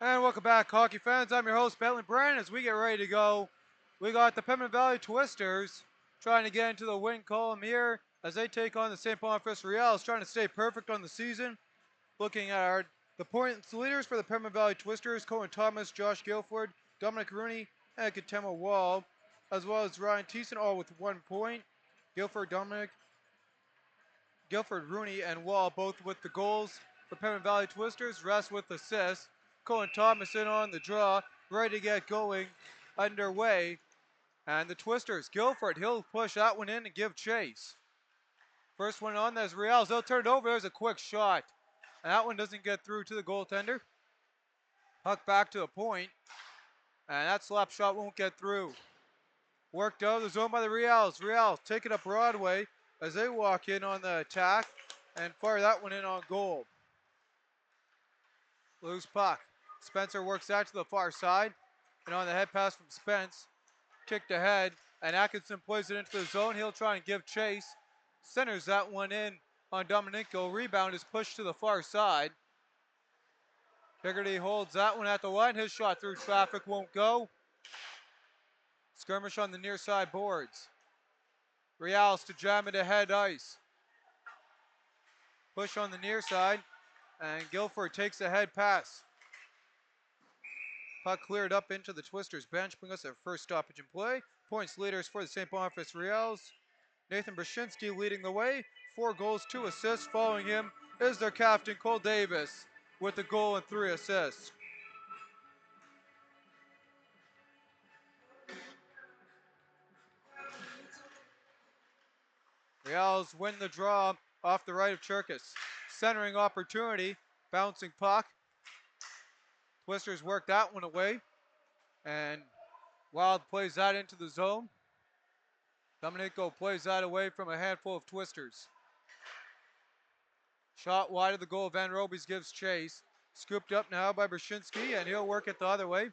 And welcome back, hockey fans. I'm your host, Bentley Brand. As we get ready to go, we got the Pembina Valley Twisters trying to get into the win column here as they take on the St. Boniface Riels, trying to stay perfect on the season. Looking at the points leaders for the Pembina Valley Twisters: Cohen Thomas, Josh Guilford, Dominic Rooney, and Katema Wall, as well as Ryan Thiessen, all with 1 point. Guilford, Rooney, and Wall both with the goals. For Pembina Valley Twisters, rest with assists. Cohen Thomas in on the draw, ready to get going, underway. And the Twisters, Guilford, he'll push that one in and give chase. First one on, there's Riels. They'll turn it over. There's a quick shot. And that one doesn't get through to the goaltender. Puck back to the point. And that slap shot won't get through. Worked out of the zone by the Riels. Riels taking up Broadway as they walk in on the attack and fire that one in on goal. Loose puck. Spencer works out to the far side. And on the head pass from Spence, kicked ahead. And Atkinson plays it into the zone. He'll try and give chase. Centers that one in on Domenico. Rebound is pushed to the far side. Higgerty holds that one at the line. His shot through traffic won't go. Skirmish on the near side boards. Riels to jam it ahead ice. Push on the near side. And Guilford takes a head pass. Puck cleared up into the Twisters bench, bringing us their first stoppage in play. Points leaders for the St. Boniface Riels. Nathan Brzezinski leading the way. 4 goals, 2 assists. Following him is their captain, Cole Davis, with a goal and 3 assists. Riels win the draw off the right of Cherkis. Centering opportunity, bouncing puck. Twisters work that one away. And Wild plays that into the zone. Domenico plays that away from a handful of Twisters. Shot wide of the goal. Van Robies gives chase. Scooped up now by Brzezinski, and he'll work it the other way.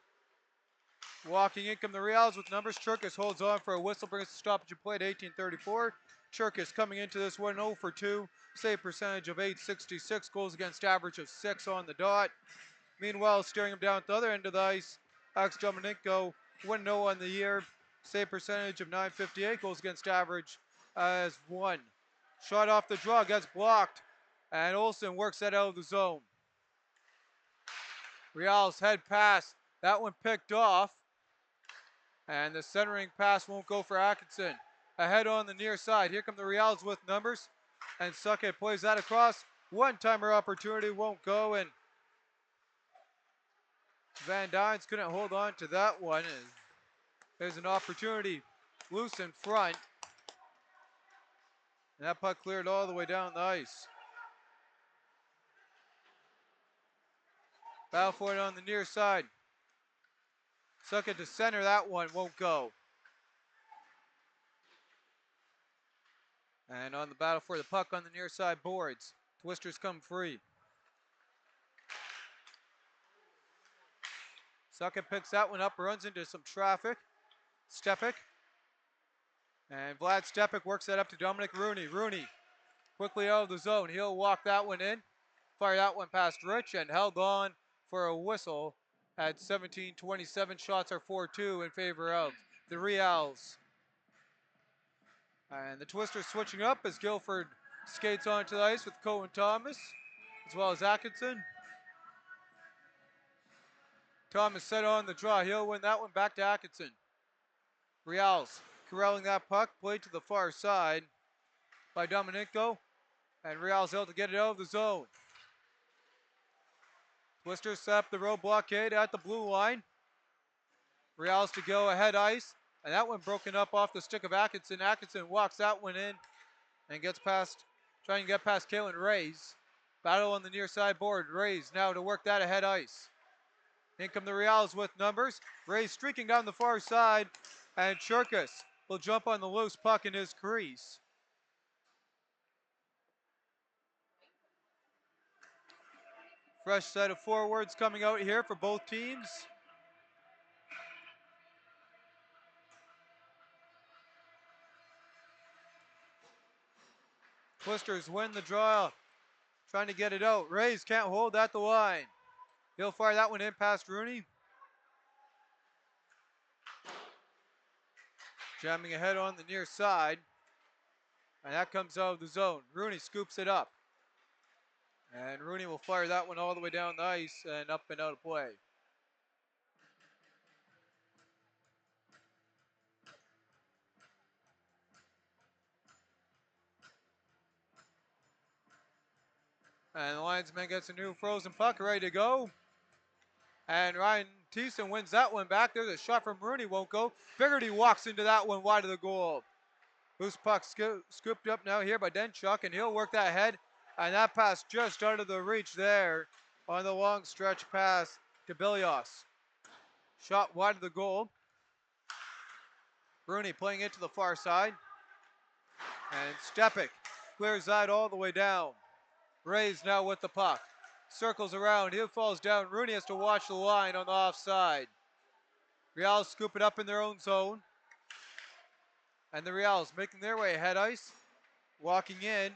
Walking in come the Riels with numbers. Cherkis holds on for a whistle, brings the stoppage and play at 18:34. Cherkis coming into this one 0 for 2. Save percentage of .866. Goals against average of 6 on the dot. Meanwhile, steering him down at the other end of the ice, Alex Domenico 1-0 on the year. Save percentage of .958. Goals against average as 1. Shot off the draw, gets blocked. And Olsen works that out of the zone. Riels head pass. That one picked off. And the centering pass won't go for Atkinson. Ahead on the near side. Here come the Riels with numbers. And Suckett plays that across. One-timer opportunity won't go. And Van Dynes couldn't hold on to that one. And there's an opportunity loose in front. And that puck cleared all the way down the ice. Battle for it on the near side. Suckett to center, that one won't go. And on the battle for the puck on the near side boards. Twisters come free. Suckett picks that one up, runs into some traffic. Stepik. And Vlad Stepik works that up to Dominic Rooney. Rooney quickly out of the zone. He'll walk that one in. Fire that one past Rich and held on for a whistle at 17:27. Shots are 4-2 in favor of the Riels. And the Twisters switching up as Guilford skates onto the ice with Cohen Thomas as well as Atkinson. Thomas set on the draw. He'll win that one back to Atkinson. Riels corralling that puck, played to the far side by Domenico. And Riels able to get it out of the zone. Twisters set up the road blockade at the blue line. Riels to go ahead ice. And that one broken up off the stick of Atkinson. Atkinson walks that one in and gets past, trying to get past Kalen Reyes. Battle on the near side board. Reyes now to work that ahead ice. In come the Riels with numbers. Reyes streaking down the far side. And Cherkis will jump on the loose puck in his crease. Fresh set of forwards coming out here for both teams. Twisters win the draw, trying to get it out. Reyes can't hold at the line. He'll fire that one in past Rooney. Jamming ahead on the near side. And that comes out of the zone. Rooney scoops it up. And Rooney will fire that one all the way down the ice and up and out of play. And the linesman gets a new frozen puck ready to go. And Ryan Thiessen wins that one back. There's a shot from Rooney, won't go. Biggerty walks into that one wide of the goal. Loose puck scooped up now here by Denchuk, and he'll work that ahead. And that pass just out of the reach there on the long stretch pass to Bilios. Shot wide of the goal. Rooney playing it to the far side. And Stepik clears that all the way down. Rays now with the puck. Circles around. He falls down. Rooney has to watch the line on the offside. Riels scoop it up in their own zone. And the Riels making their way ahead ice. Walking in.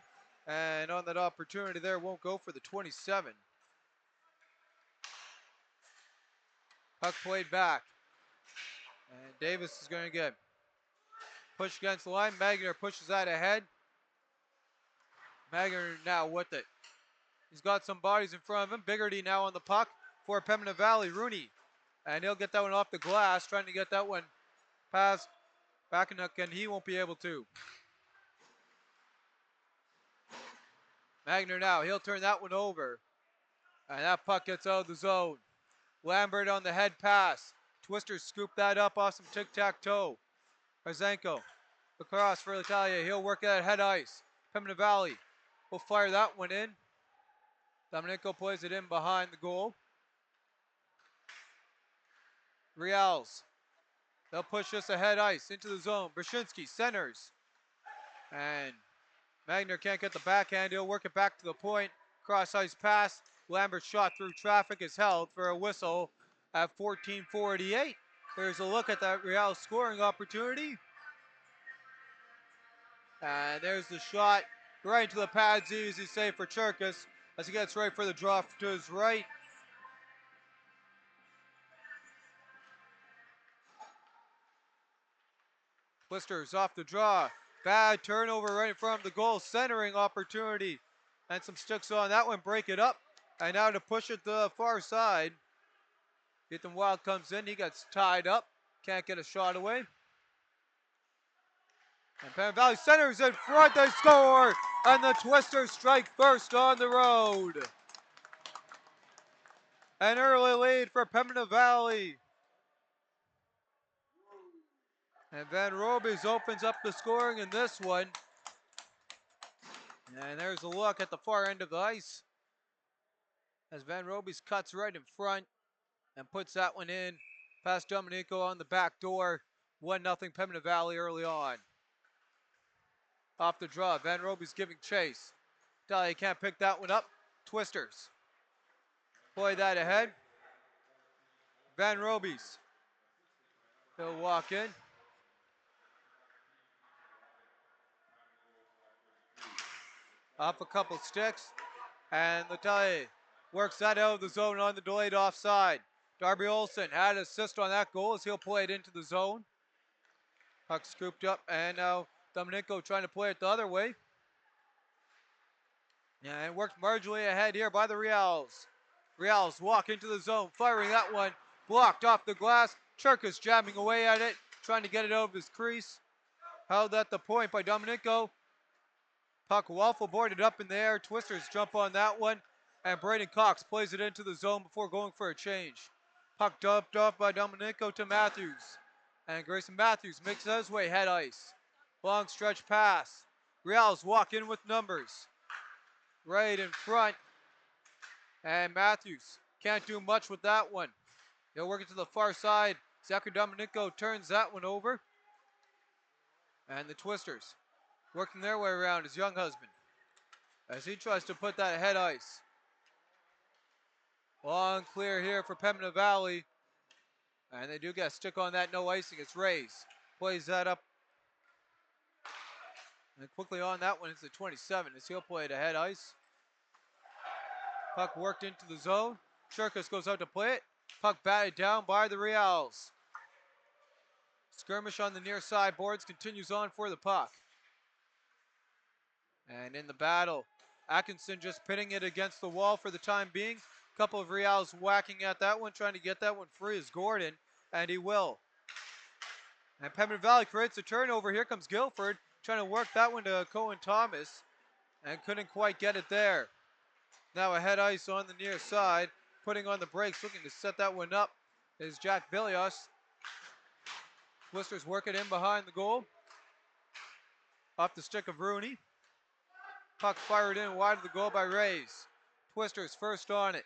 And on that opportunity there, won't go for the 27. Puck played back. And Davis is going to get pushed against the line. Magner pushes that ahead. Magner now with it. He's got some bodies in front of him. Biggerty now on the puck for Pembina Valley. Rooney. And he'll get that one off the glass. Trying to get that one past Bakanuk, and he won't be able to. Magner now. He'll turn that one over. And that puck gets out of the zone. Lambert on the head pass. Twister scoop that up off some tic-tac-toe. Arzenko across for Italia. He'll work that head ice. Pembina Valley will fire that one in. Domenico plays it in behind the goal. Riels. They'll push this ahead ice into the zone. Brzezinski centers. And Magner can't get the backhand. He'll work it back to the point. Cross ice pass. Lambert's shot through traffic is held for a whistle at 14:48. Here's a look at that Riels scoring opportunity. And there's the shot right into the pads. Easy save for Cherkis as he gets right for the draw to his right. Twisters off the draw. Bad turnover right in front of the goal. Centering opportunity. And some sticks on that one. Break it up. And now to push it to the far side. Ethan Wild comes in. He gets tied up. Can't get a shot away. And Pembina Valley centers in front. They score. And the Twisters strike first on the road. An early lead for Pembina Valley. And Van Robes opens up the scoring in this one. And there's a look at the far end of the ice. As Van Robes cuts right in front and puts that one in past Domenico on the back door. 1-0 Pembina Valley early on. Off the draw, Van Robes giving chase. Dahlia can't pick that one up. Twisters. Play that ahead. Van Robes. He'll walk in. Up a couple sticks. And Lataille works that out of the zone on the delayed offside. Darby Olsen had an assist on that goal as he'll play it into the zone. Puck scooped up, and now Domenico trying to play it the other way. Yeah, and worked marginally ahead here by the Riels. Riels walk into the zone, firing that one. Blocked off the glass. Cherkis jamming away at it, trying to get it over his crease. Held at the point by Domenico. Puck waffle boarded up in the air. Twisters jump on that one. And Braden Cox plays it into the zone before going for a change. Puck dumped off by Domenico to Matthews. And Grayson Matthews makes his way head ice. Long stretch pass. Riels walk in with numbers. Right in front. And Matthews can't do much with that one. He'll work it to the far side. Zachary Domenico turns that one over. And the Twisters working their way around his young husband as he tries to put that ahead ice. Long clear here for Pembina Valley. And they do get a stick on that, no icing. It's Rays. Plays that up. And quickly on that one, it's the 27 as he'll play it ahead ice. Puck worked into the zone. Cherkis goes out to play it. Puck batted down by the Riels. Skirmish on the near side boards continues on for the puck. And in the battle, Atkinson just pitting it against the wall for the time being. Couple of Riels whacking at that one, trying to get that one free is Gordon, and he will. And Pembina Valley creates a turnover. Here comes Guilford, trying to work that one to Cohen Thomas, and couldn't quite get it there. Now ahead ice on the near side, putting on the brakes, looking to set that one up is Jack Billios. Twisters work it in behind the goal. Off the stick of Rooney. Puck fired in wide of the goal by Riels. Twisters first on it.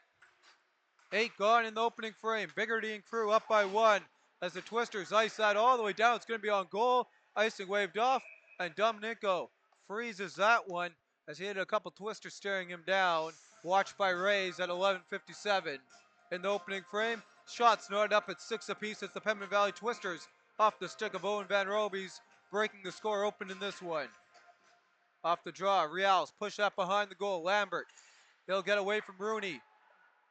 8 gone in the opening frame. Biggerty and crew up by 1 as the Twisters ice that all the way down. It's going to be on goal. Icing waved off, and Dominico freezes that one as he had a couple Twisters staring him down. Watched by Riels at 11:57 in the opening frame. Shots knotted up at 6 apiece as the Pembina Valley Twisters off the stick of Owen Van Robies, breaking the score open in this one. Off the draw, Riels push that behind the goal. Lambert, he'll get away from Rooney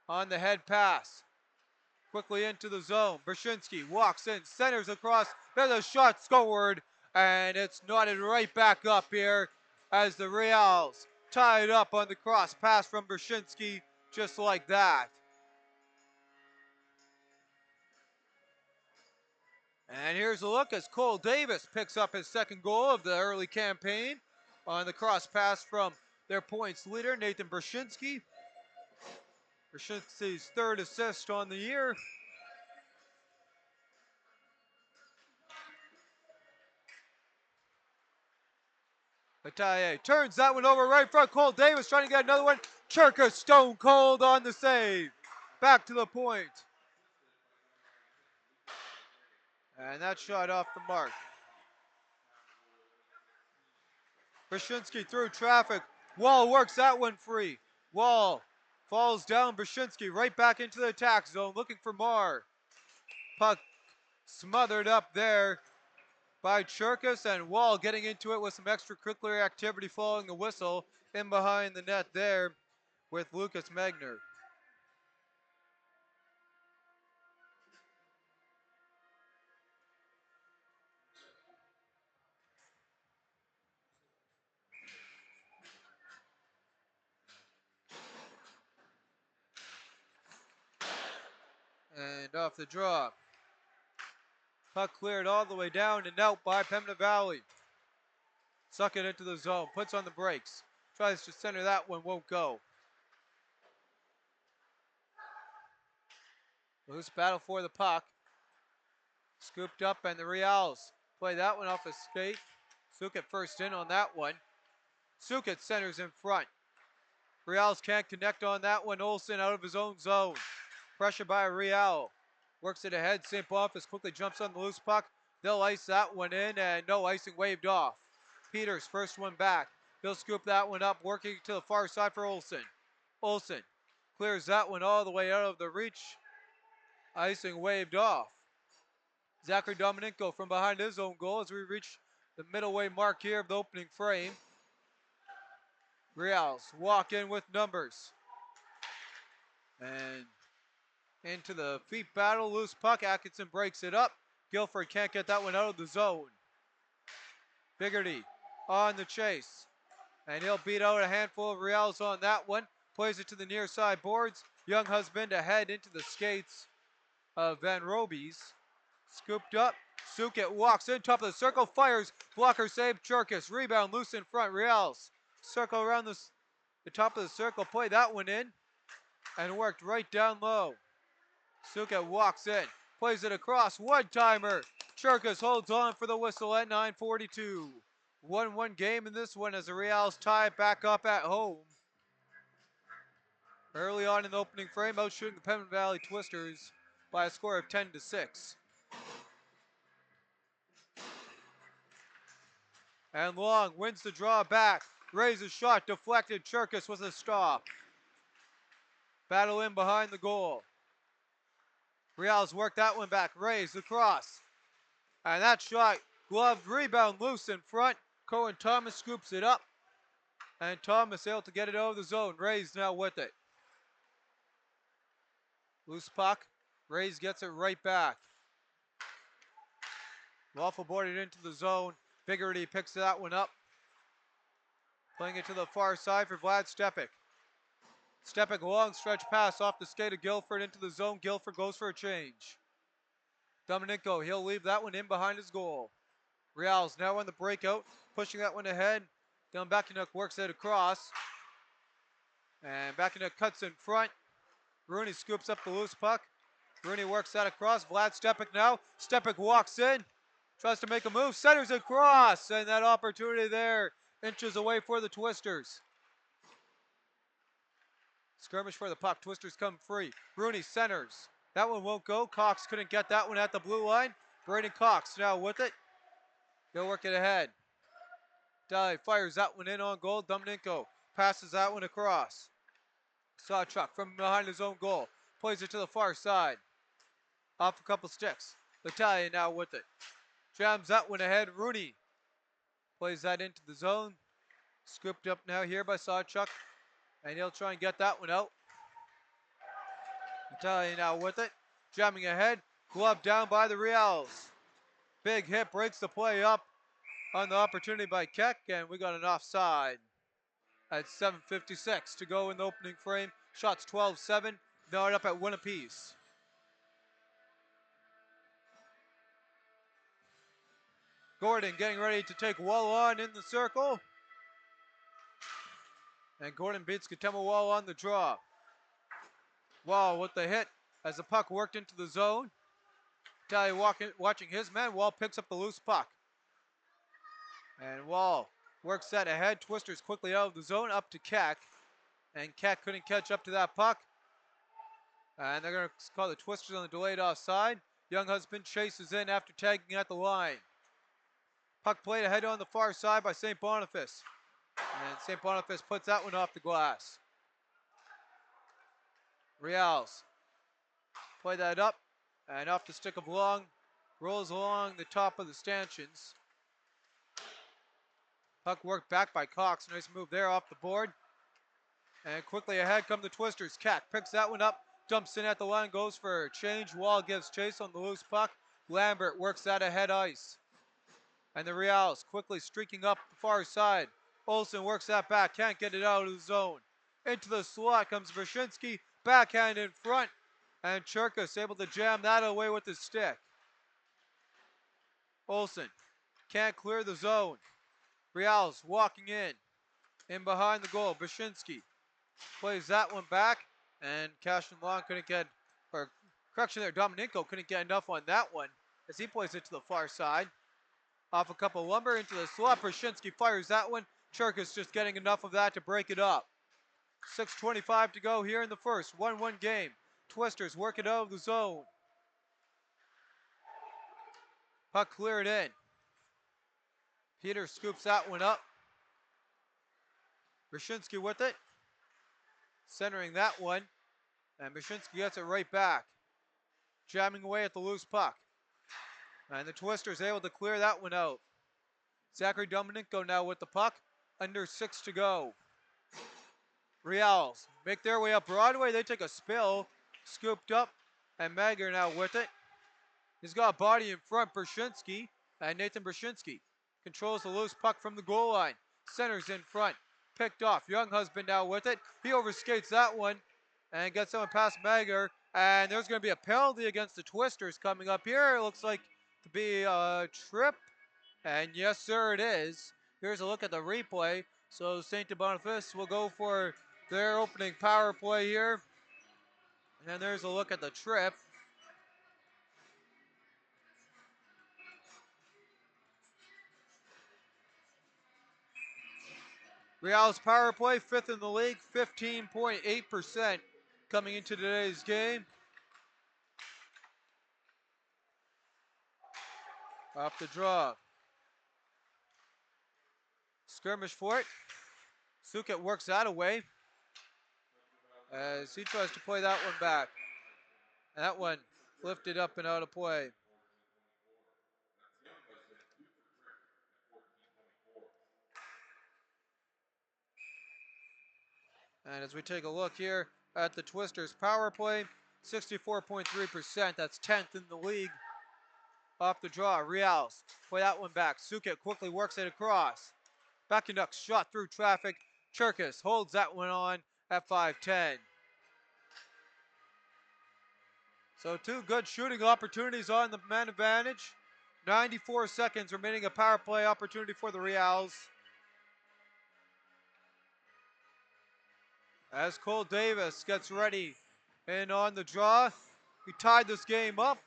on the head pass. Quickly into the zone. Brzezinski walks in, centers across. There's a shot scored, and it's knotted right back up here as the Riels tie it up on the cross pass from Brzezinski, just like that. And here's a look as Cole Davis picks up his second goal of the early campaign on the cross pass from their points leader, Nathan Brzezinski. Brzezinski's third assist on the year. Bataille turns that one over right in front. Cole Davis trying to get another one. Cherkis stone cold on the save. Back to the point. And that shot off the mark. Brzezinski through traffic. Wall works that one free. Wall falls down. Brzezinski right back into the attack zone looking for Marr. Puck smothered up there by Cherkis, and Wall getting into it with some extracurricular activity following the whistle in behind the net there with Lucas Megner. And off the draw. Puck cleared all the way down and out by Pembina Valley. Suck it into the zone, puts on the brakes. Tries to center that one, won't go. Loose battle for the puck. Scooped up, and the Riels play that one off his skate. Sukit first in on that one. Sukit centers in front. Riels can't connect on that one. Olsen out of his own zone. Pressure by Riel. Works it ahead. St. Boniface quickly jumps on the loose puck. They'll ice that one in, and no icing waved off. Peters, first one back. He'll scoop that one up, working to the far side for Olsen. Olsen clears that one all the way out of the reach. Icing waved off. Zachary Dominico from behind his own goal as we reach the middle way mark here of the opening frame. Riels walk in with numbers. And into the feet battle, loose puck. Atkinson breaks it up. Guilford can't get that one out of the zone. Biggerty on the chase. And he'll beat out a handful of Riels on that one. Plays it to the near side boards. Young husband ahead into the skates of Van Robies. Scooped up. Sukit walks in, top of the circle, fires. Blocker save. Cherkis. Rebound loose in front. Riels. Circle around the top of the circle. Play that one in. And worked right down low. Sukit walks in. Plays it across. One-timer. Cherkis holds on for the whistle at 9:42. 1-1 game in this one as the Riels tie it back up at home. Early on in the opening frame, outshooting the Pembina Valley Twisters by a score of 10-6. And Long wins the draw back. Raises shot, deflected. Cherkis with a stop. Battle in behind the goal. Riels work that one back. Raised across. And that shot, gloved, rebound loose in front. Cohen Thomas scoops it up. And Thomas able to get it over the zone. Raised now with it. Loose puck. Riels gets it right back. Waffle boarded into the zone. Biggerty picks that one up. Playing it to the far side for Vlad Stepik. Stepik, long stretch pass off the skate of Guilford into the zone. Guilford goes for a change. Dominico, he'll leave that one in behind his goal. Riels now on the breakout, pushing that one ahead. Dylan Bakanuk works it across. And Bakanuk cuts in front. Rooney scoops up the loose puck. Rooney works that across. Vlad Stepik now. Stepik walks in. Tries to make a move. Centers across. And that opportunity there. Inches away for the Twisters. Skirmish for the puck. Twisters come free. Rooney centers. That one won't go. Cox couldn't get that one at the blue line. Braden Cox now with it. He'll work it ahead. Dye fires that one in on goal. Dominico passes that one across. Sawchuk from behind his own goal. Plays it to the far side. Off a couple sticks. Italian now with it. Jams that one ahead. Rooney plays that into the zone. Scooped up now here by Sawchuk. And he'll try and get that one out. Italian now with it. Jamming ahead. Glove down by the Riels. Big hit breaks the play up on the opportunity by Keck. And we got an offside. At 7:56 to go in the opening frame. Shots 12-7. Now up at 1 apiece. Gordon getting ready to take Wall on in the circle. And Gordon beats Katema Wall on the draw. Wall with the hit as the puck worked into the zone. Tally watching his man. Wall picks up the loose puck. And Wall works that ahead. Twisters quickly out of the zone up to Keck. And Keck couldn't catch up to that puck. And they're going to call the Twisters on the delayed offside. Young Husband chases in after tagging at the line. Puck played ahead on the far side by St. Boniface. And St. Boniface puts that one off the glass. Riels play that up and off the stick of Long. Rolls along the top of the stanchions. Puck worked back by Cox. Nice move there off the board. And quickly ahead come the Twisters. Keck picks that one up. Dumps in at the line. Goes for a change. Wall gives chase on the loose puck. Lambert works that ahead ice. And the Riels quickly streaking up the far side. Olsen works that back. Can't get it out of the zone. Into the slot comes Brzezinski. Backhand in front. And Churkus able to jam that away with his stick. Olsen can't clear the zone. Riels walking in behind the goal. Brzezinski plays that one back. And Cashin Long couldn't get, or correction there, Dominico couldn't get enough on that one as he plays it to the far side. Off a couple lumber into the slot. Brzezinski fires that one. Churkus just getting enough of that to break it up. 6:25 to go here in the first. 1-1 game. Twisters work it out of the zone. Puck cleared in. Peter scoops that one up. Brzezinski with it. Centering that one. And Brzezinski gets it right back. Jamming away at the loose puck. And the Twisters able to clear that one out. Zachary Dominico now with the puck. Under 6 to go. Riels make their way up Broadway. They take a spill. Scooped up. And Magyar now with it. He's got a body in front. Brzezinski. And Nathan Brzezinski controls the loose puck from the goal line. Centers in front. Picked off. Young Husband now with it. He overskates that one. And gets someone past Magyar. And there's going to be a penalty against the Twisters coming up here. It looks like to be a trip. And yes, sir, it is. Here's a look at the replay. So St. Boniface will go for their opening power play here. And then there's a look at the trip. Riels power play, 5th in the league, 15.8% coming into today's game. Off the draw. Skirmish for it. Suket works that away as he tries to play that one back. And that one lifted up and out of play. And as we take a look here at the Twisters power play, 64.3%. That's 10th in the league. Off the draw, Riels. Play that one back. Suket quickly works it across. Back-and-duck shot through traffic. Cherkis holds that one on at 5-10. So 2 good shooting opportunities on the man advantage. 94 seconds remaining, a power play opportunity for the Riels. As Cole Davis gets ready and on the draw. He tied this game up,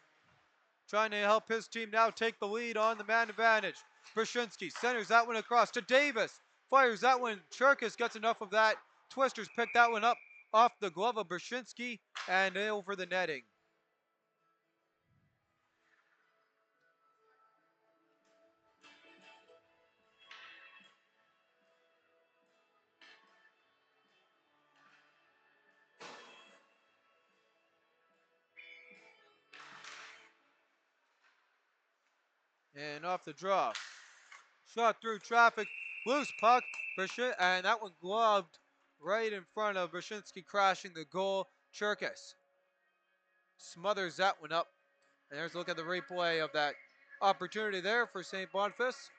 trying to help his team now take the lead on the man advantage. Brzezinski centers that one across to Davis. Fires that one. Cherkis gets enough of that. Twisters pick that one up off the glove of Brzezinski and over the netting. And off the draw. Shot through traffic. Loose puck. And that one gloved right in front of Brzezinski, crashing the goal. Cherkis smothers that one up. And there's a look at the replay of that opportunity there for St. Boniface.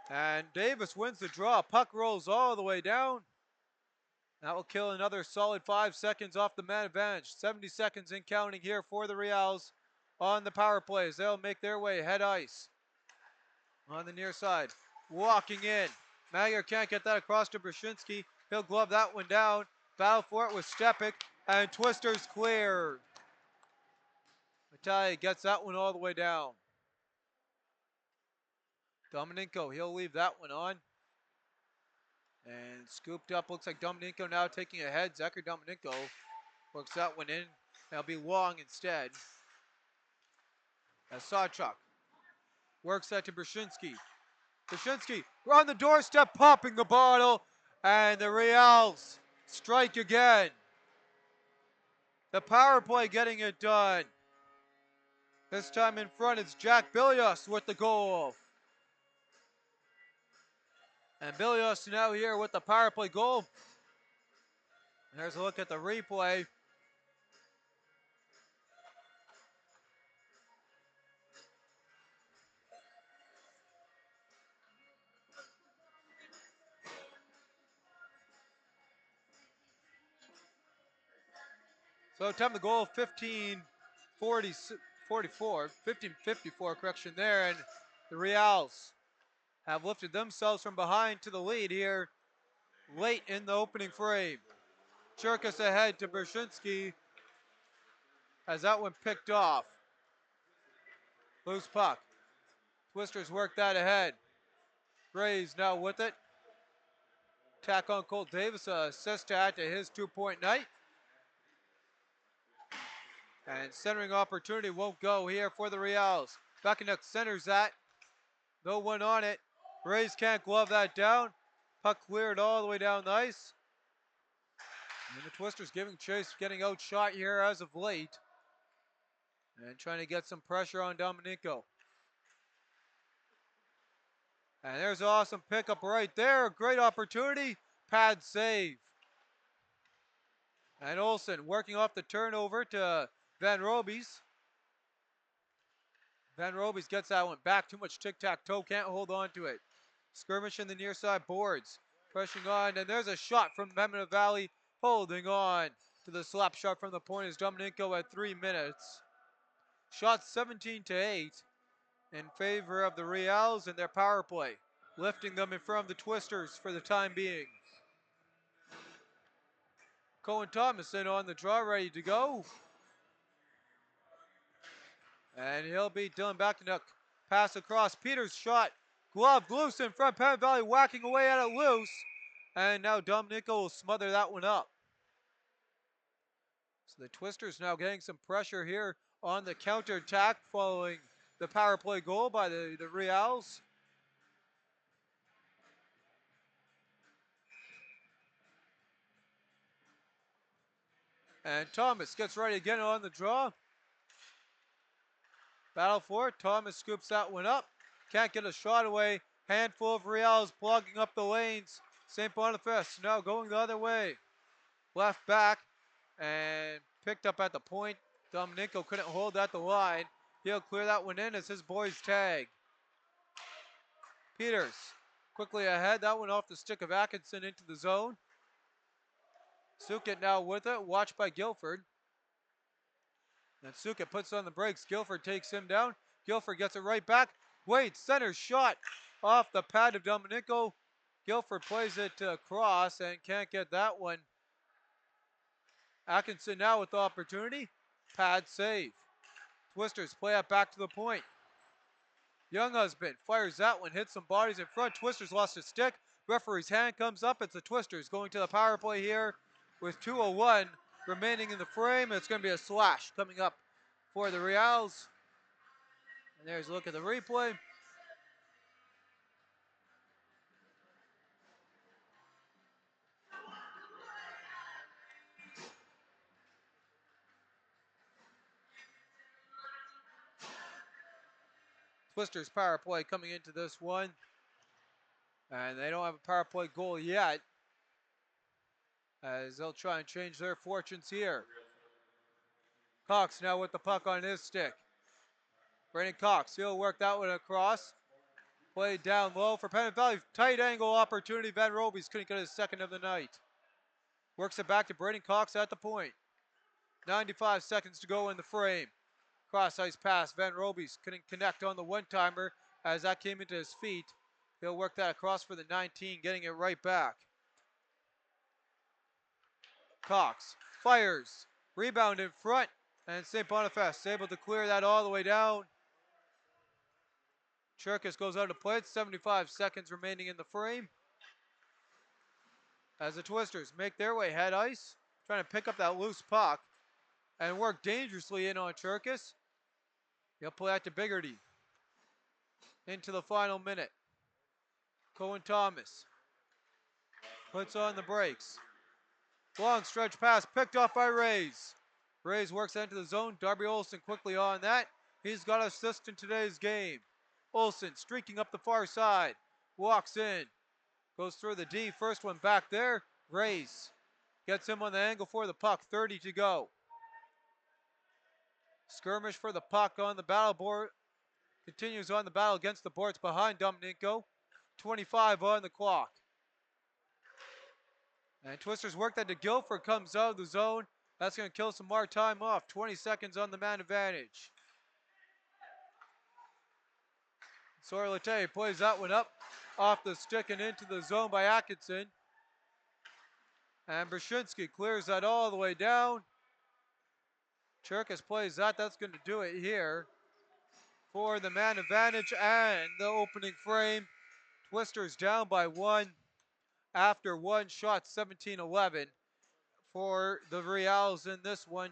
And Davis wins the draw. Puck rolls all the way down. That will kill another solid 5 seconds off the man advantage. 70 seconds in counting here for the Riels on the power plays. They'll make their way head ice on the near side. Walking in. Magyar can't get that across to Brzezinski. He'll glove that one down. Battle for it with Stepik. And Twisters clear. Natalia gets that one all the way down. Dominenko, he'll leave that one on. And scooped up, looks like Dominenko now taking ahead. Zachary Dominenko works that one in. That'll be long instead. As Sawchuk works that to Brzezinski. Brzezinski on the doorstep, popping the bottle. And the Riels strike again. The power play getting it done. This time in front, it's Jack Bilios with the goal. And Bilios now here with the power play goal. And there's a look at the replay. So time the goal, 15:54, correction there, and the Riels have lifted themselves from behind to the lead here late in the opening frame. Cherkis ahead to Brzezinski as that one picked off. Loose puck. Twisters work that ahead. Gray's now with it. Tack on Colt Davis, assist to add to his 2-point night. And centering opportunity won't go here for the Riels. Beckenduck centers that. No one on it. Rays can't glove that down. Puck cleared all the way down the ice. And the Twisters giving chase, getting outshot here as of late. And trying to get some pressure on Dominenko. And there's an awesome pickup right there. Great opportunity. Pad save. And Olsen working off the turnover to Van Robies. Van Robies gets that one back. Too much tic-tac-toe. Can't hold on to it. Skirmish in the near side boards. Pressing on. And there's a shot from Pembina Valley. Holding on to the slap shot from the point is Dominenko at 3 minutes. Shot 17-8 in favor of the Riels and their power play. Lifting them in front of the Twisters for the time being. Cohen Thomason on the draw, ready to go. And he'll be Dylan Beckenduck. Pass across. Peters shot. Glove loose in front. Pembina Valley whacking away at it loose. And now Dominenko will smother that one up. So the Twisters now getting some pressure here on the counterattack following the power play goal by the Riels. And Thomas gets ready again on the draw. Battle for it. Thomas scoops that one up. Can't get a shot away. Handful of Riels plugging up the lanes St. Boniface now going the other way. Left back and picked up at the point. Dominico couldn't hold at the line. He'll clear that one in as his boys tag. Peters quickly ahead. That one off the stick of Atkinson into the zone. Suket now with it, watched by Guilford. And Suket puts on the brakes. Guilford takes him down. Guilford gets it right back. Wade, center shot off the pad of Dominico. Guilford plays it across and can't get that one. Atkinson now with the opportunity. Pad save. Twisters play it back to the point. Young Husband fires that one, hits some bodies in front. Twisters lost a stick. Referee's hand comes up. It's the Twisters going to the power play here with 2:01 remaining in the frame. It's going to be a slash coming up for the Riels. And there's a look at the replay. Twisters power play coming into this one. And they don't have a power play goal yet, as they'll try and change their fortunes here. Cox now with the puck on his stick. Brandon Cox, he'll work that one across. Played down low for Pennant Valley. Tight angle opportunity. Van Robies couldn't get his second of the night. Works it back to Brandon Cox at the point. 95 seconds to go in the frame. Cross ice pass. Van Robies couldn't connect on the one-timer as that came into his feet. He'll work that across for the 19, getting it right back. Cox fires. Rebound in front. And St. Boniface able to clear that all the way down. Cherkis goes out to play it. 75 seconds remaining in the frame. As the Twisters make their way head ice. Trying to pick up that loose puck. And work dangerously in on Cherkis. He'll play out to Biggerty. Into the final minute. Cohen Thomas puts on the brakes. Long stretch pass picked off by Riels. Riels works into the zone. Darby Olsen quickly on that. He's got an assist in today's game. Olsen streaking up the far side. Walks in. Goes through the D. First one back there. Riels gets him on the angle for the puck. 30 to go. Skirmish for the puck on the battle board. Continues on the battle against the boards behind Dominico. 25 on the clock. And Twisters work that to Guilford, comes out of the zone. That's going to kill some more time off. 20 seconds on the man advantage. Sorlete plays that one up off the stick and into the zone by Atkinson. And Brzezinski clears that all the way down. Cherkis plays that. That's going to do it here for the man advantage and the opening frame. Twisters down by one after one shot, 17-11 for the Riels in this one.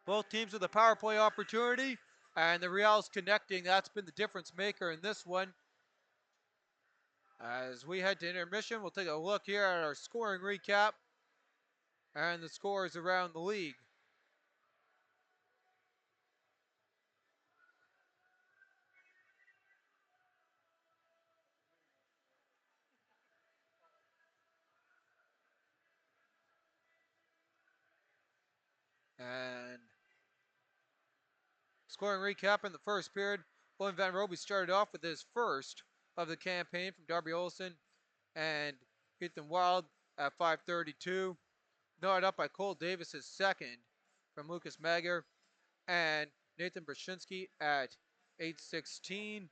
Both teams with a power play opportunity, and the Riels connecting. That's been the difference maker in this one. As we head to intermission, we'll take a look here at our scoring recap and the scores around the league. And scoring recap in the first period. William Van Roby started off with his first of the campaign from Darby Olsen and Ethan Wild at 5:32. Gnawed up by Cole Davis, his second from Lucas Magyar, and Nathan Brzezinski at 8:16.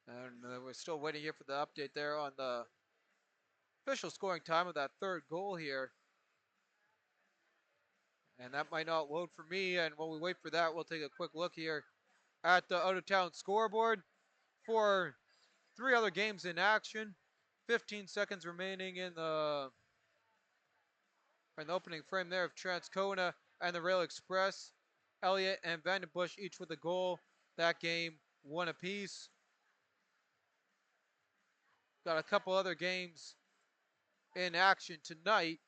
And we're still waiting here for the update there on the official scoring time of that third goal here. And that might not load for me. And while we wait for that, we'll take a quick look here at the out-of-town scoreboard for three other games in action. 15 seconds remaining in the opening frame there of Transcona and the Rail Express. Elliott and Vandenbush each with a goal. That game, one apiece. Got a couple other games in action tonight.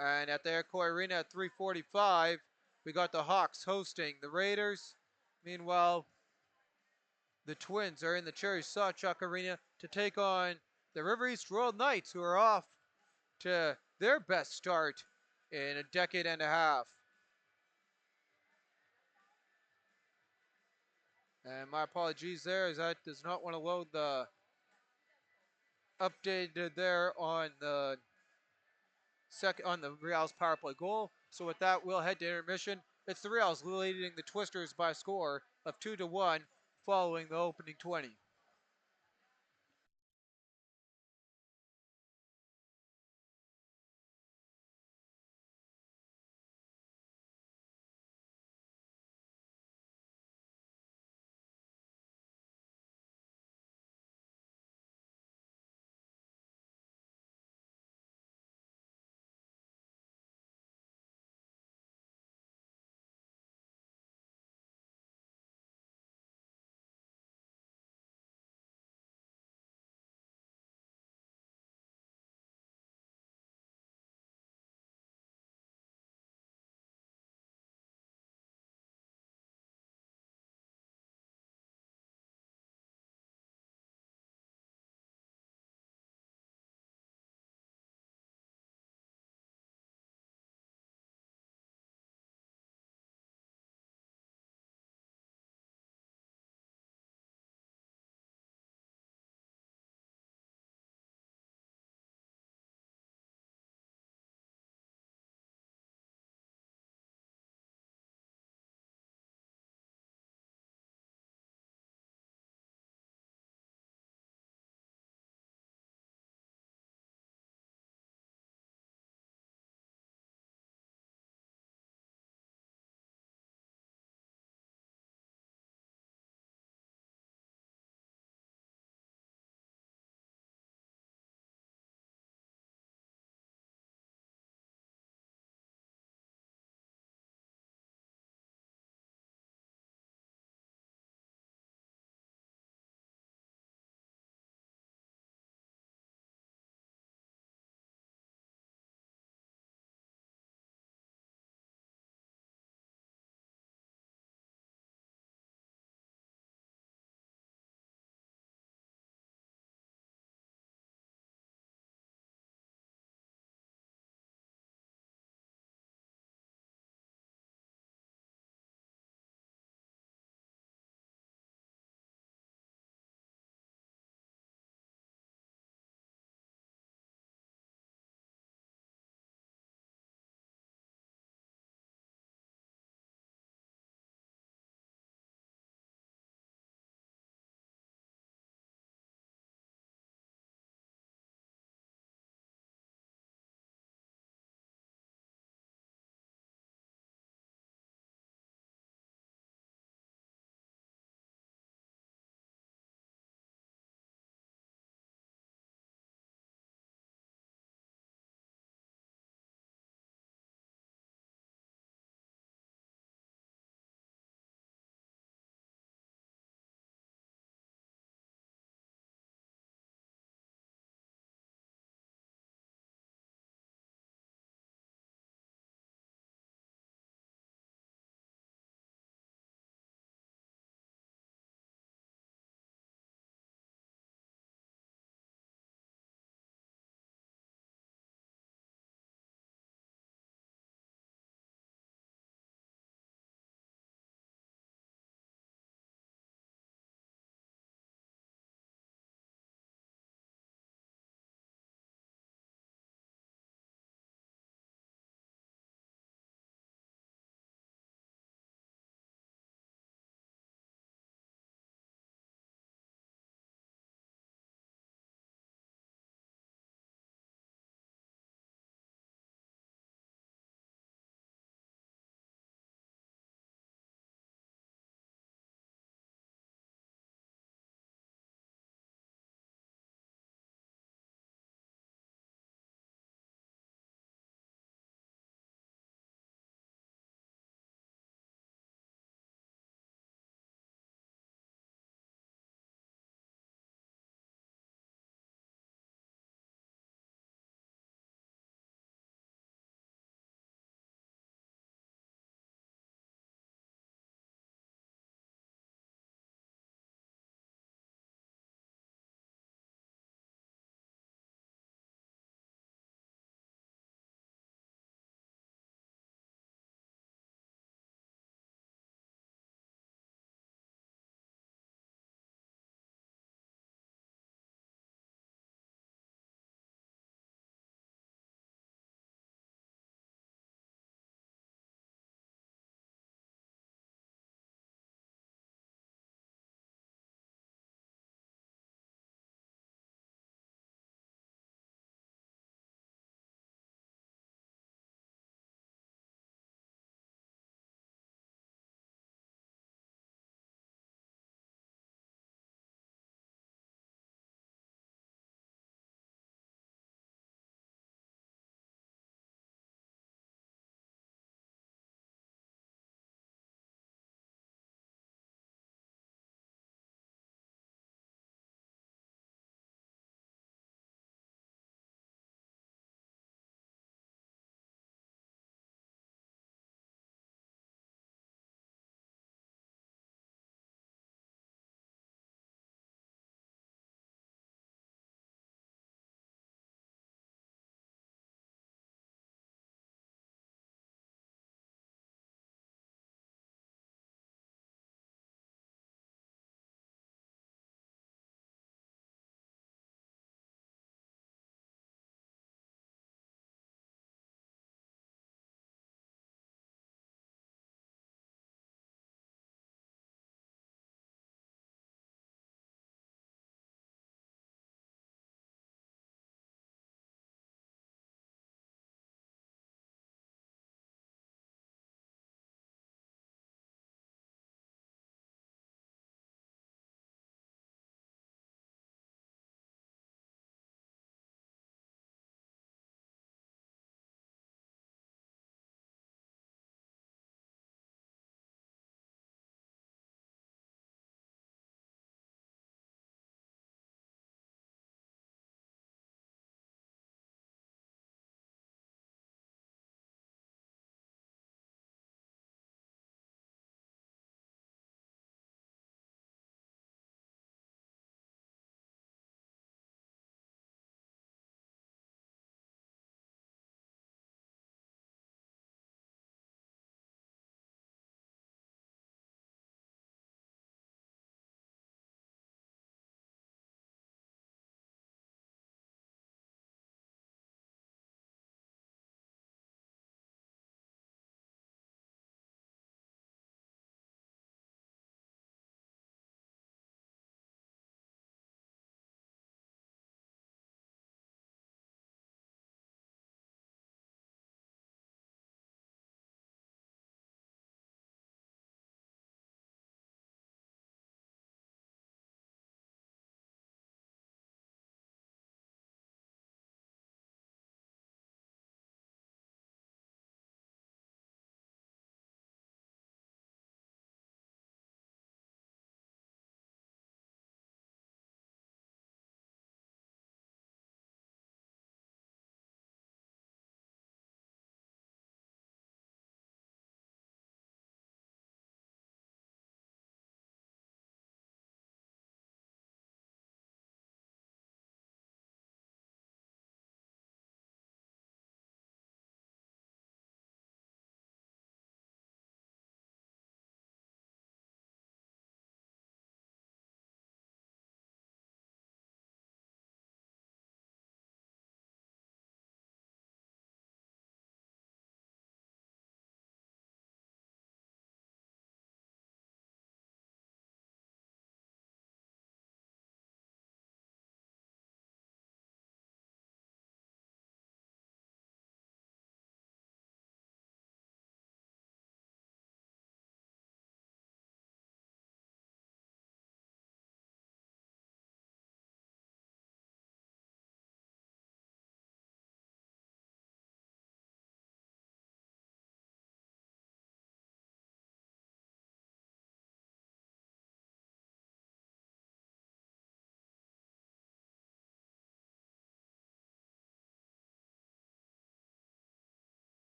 And at the Aircoy Arena at 3:45, we got the Hawks hosting the Raiders. Meanwhile, the Twins are in the Cherry Sawchuck Arena to take on the River East Royal Knights, who are off to their best start in a decade and a half. And my apologies there, as that does not want to load the updated there on the Riels power play goal. So with that, we'll head to intermission. It's the Riels leading the Twisters by a score of 2-1 following the opening 20.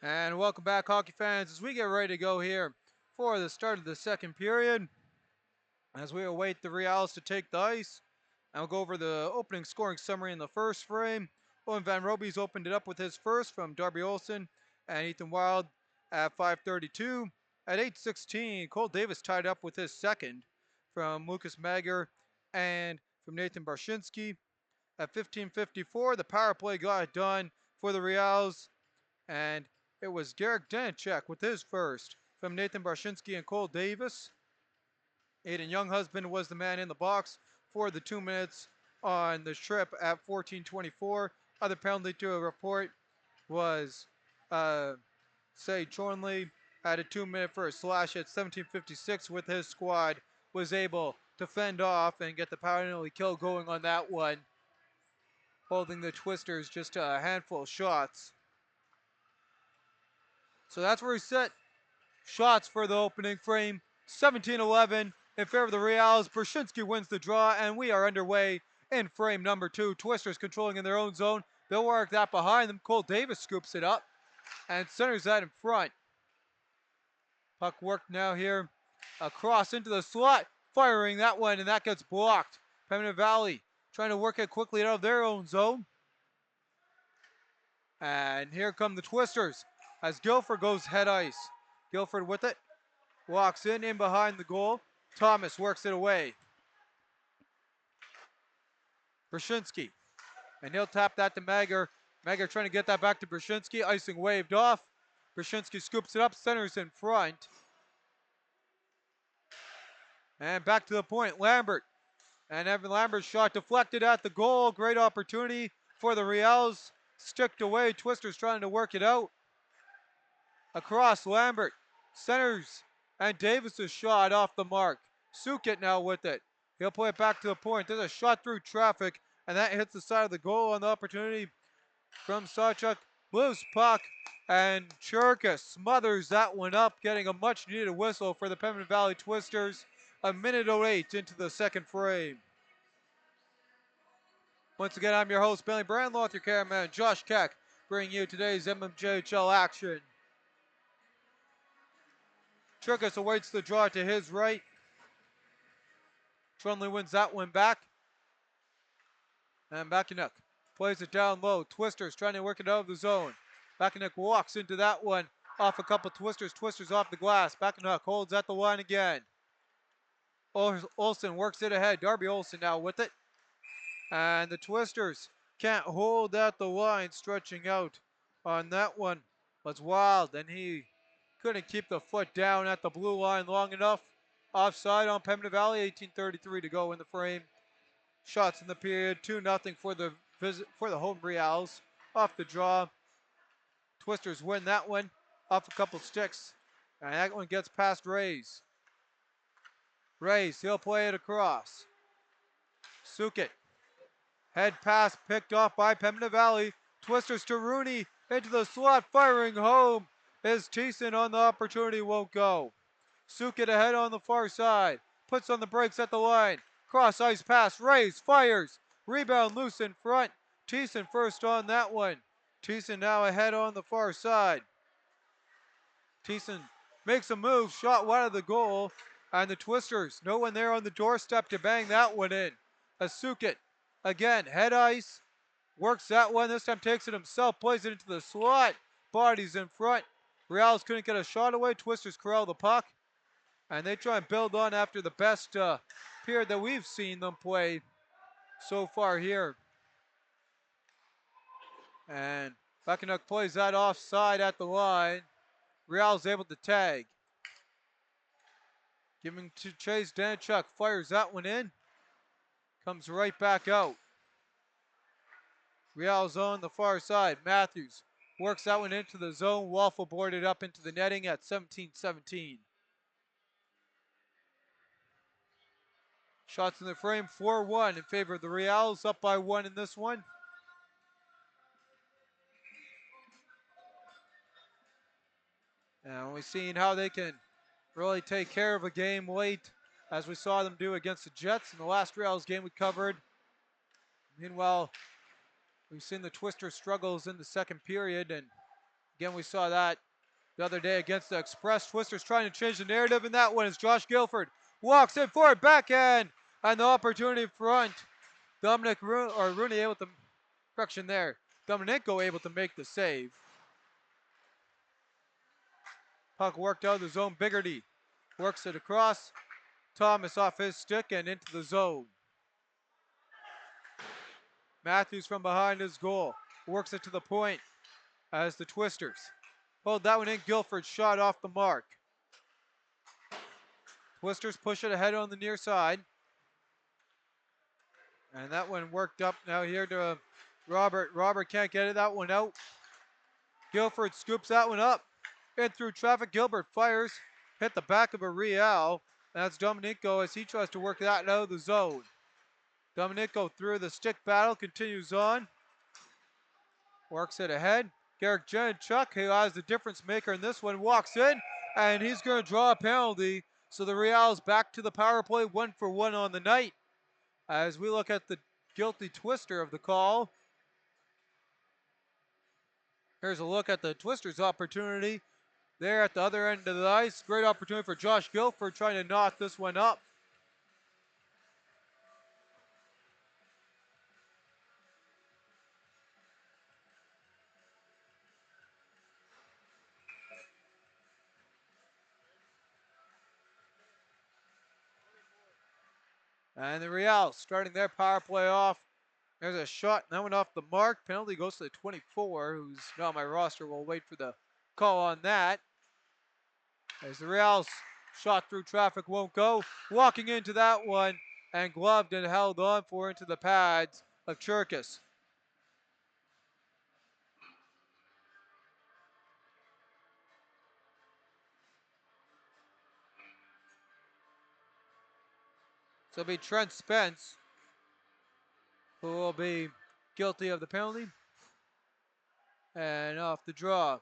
And welcome back, hockey fans, as we get ready to go here for the start of the second period. As we await the Riels to take the ice, I'll go over the opening scoring summary in the first frame. Owen Van Roby's opened it up with his first from Darby Olsen and Ethan Wild at 5:32. At 8:16, Cole Davis tied up with his second from Lucas Magyar and from Nathan Barshinsky. At 15:54, the power play got it done for the Riels, and it was Garrick Danchek with his first from Nathan Barshinsky and Cole Davis. Aiden Younghusband was the man in the box for the 2 minutes on the trip at 14:24. Other penalty to report was Say Chornley had a 2-minute for a slash at 17:56 with his squad, was able to fend off and get the power penalty kill going on that one, holding the Twisters just a handful of shots. So that's where we set shots for the opening frame. 17-11 in favor of the Riels. Brzezinski wins the draw, and we are underway in frame number 2. Twisters controlling in their own zone. They'll work that behind them. Cole Davis scoops it up and centers that in front. Puck work now here across into the slot, firing that one, and that gets blocked. Pembina Valley trying to work it quickly out of their own zone. And here come the Twisters as Guilford goes head ice. Guilford with it, walks in behind the goal. Thomas works it away. Brzezinski, and he'll tap that to Magyar. Magyar trying to get that back to Brzezinski. Icing waved off. Brzezinski scoops it up, centers in front. And back to the point, Lambert. And Evan Lambert's shot deflected at the goal. Great opportunity for the Riels. Sticked away. Twisters trying to work it out. Across Lambert. Centers. And Davis's shot off the mark. Sukit now with it. He'll play it back to the point. There's a shot through traffic. And that hits the side of the goal on the opportunity from Sawchuk. Loose puck. And Churka smothers that one up, getting a much needed whistle for the Pembina Valley Twisters. A minute 08 into the second frame. Once again, I'm your host, Billy Brandlaw, with your cameraman, Josh Keck, bringing you today's MMJHL action. Churkas awaits the draw to his right. Trunley wins that one back. And Bakanuk plays it down low. Twisters trying to work it out of the zone. Bakanuk walks into that one off a couple Twisters. Twisters off the glass. Bakanuk holds at the line again. Olsen works it ahead. Darby Olsen now with it. And the Twisters can't hold at the line, stretching out on that one was Wild, and he couldn't keep the foot down at the blue line long enough. Offside on Pembina Valley, 18:33 to go in the frame. Shots in the period, 2-0 for the home Riels. Off the draw. Twisters win that one off a couple sticks, and that one gets past Riels. Riels, he'll play it across. Sukit. Head pass picked off by Pembina Valley. Twisters to Rooney into the slot, firing home. Is Thiessen on the opportunity, won't go. Sukit ahead on the far side. Puts on the brakes at the line. Cross ice pass, Riels fires. Rebound loose in front. Thiessen first on that one. Thiessen now ahead on the far side. Thiessen makes a move, shot wide of the goal. And the Twisters, no one there on the doorstep to bang that one in. Sukit again, head ice, works that one, this time takes it himself, plays it into the slot, bodies in front. Riels couldn't get a shot away, Twisters corral the puck, and they try and build on after the best period that we've seen them play so far here. And Bakanuk plays that offside at the line. Riels able to tag. Giving to Chase Danchuk, fires that one in. Comes right back out. Riels on the far side. Matthews works that one into the zone. Waffle boarded up into the netting at 17-17. Shots in the frame, 4-1 in favor of the Riels. Up by 1 in this one. And we've seen how they can really take care of a game late, as we saw them do against the Jets in the last Riels game we covered. Meanwhile, we've seen the Twister struggles in the second period, and Again, we saw that the other day against the Express. Twisters trying to change the narrative, and that one is Josh Guilford. Walks in for it, backhand, and the opportunity in front. Rooney able to, correction there. Dominico able to make the save. Puck worked out of the zone. Biggerty works it across. Thomas off his stick and into the zone. Matthews from behind his goal. Works it to the point as the Twisters hold that one in. Guilford shot off the mark. Twisters push it ahead on the near side. And that one worked up now here to Robert. Robert can't get it, that one out. Guilford scoops that one up. In through traffic. Gilbert fires. Hit the back of a Riel. That's Dominico as he tries to work that out of the zone. Dominico through the stick battle. Continues on. Works it ahead. Garrick Janchuk, who has the difference maker in this one, walks in. And he's going to draw a penalty. So the Riel's back to the power play. 1-for-1 on the night. As we look at the guilty Twister of the call. Here's a look at the Twisters' opportunity. There at the other end of the ice. Great opportunity for Josh Guilford trying to knock this one up. And the Riels starting their power play off. There's a shot, that one off the mark. Penalty goes to the 24, who's not on my roster. We'll wait for the call on that. As the Riels shot through traffic won't go. Walking into that one and gloved and held on for into the pads of Cherkis. So it'll be Trent Spence who will be guilty of the penalty. And off the draw.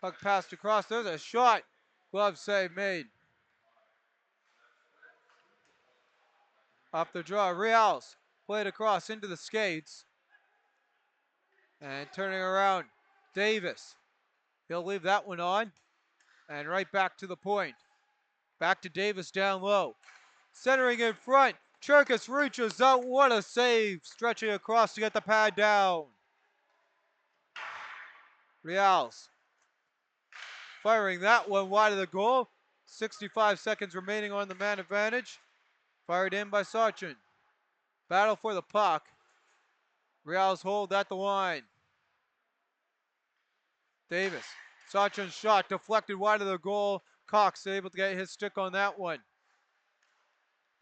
Puck passed across. There's a shot. Glove save made. Off the draw. Riels played across into the skates. And turning around. Davis. He'll leave that one on. And right back to the point. Back to Davis down low. Centering in front. Cherkis reaches out. What a save. Stretching across to get the pad down. Riels firing that one wide of the goal. 65 seconds remaining on the man advantage. Fired in by Sachin. Battle for the puck. Riels hold at the line. Davis. Sachin's shot deflected wide of the goal. Cox able to get his stick on that one.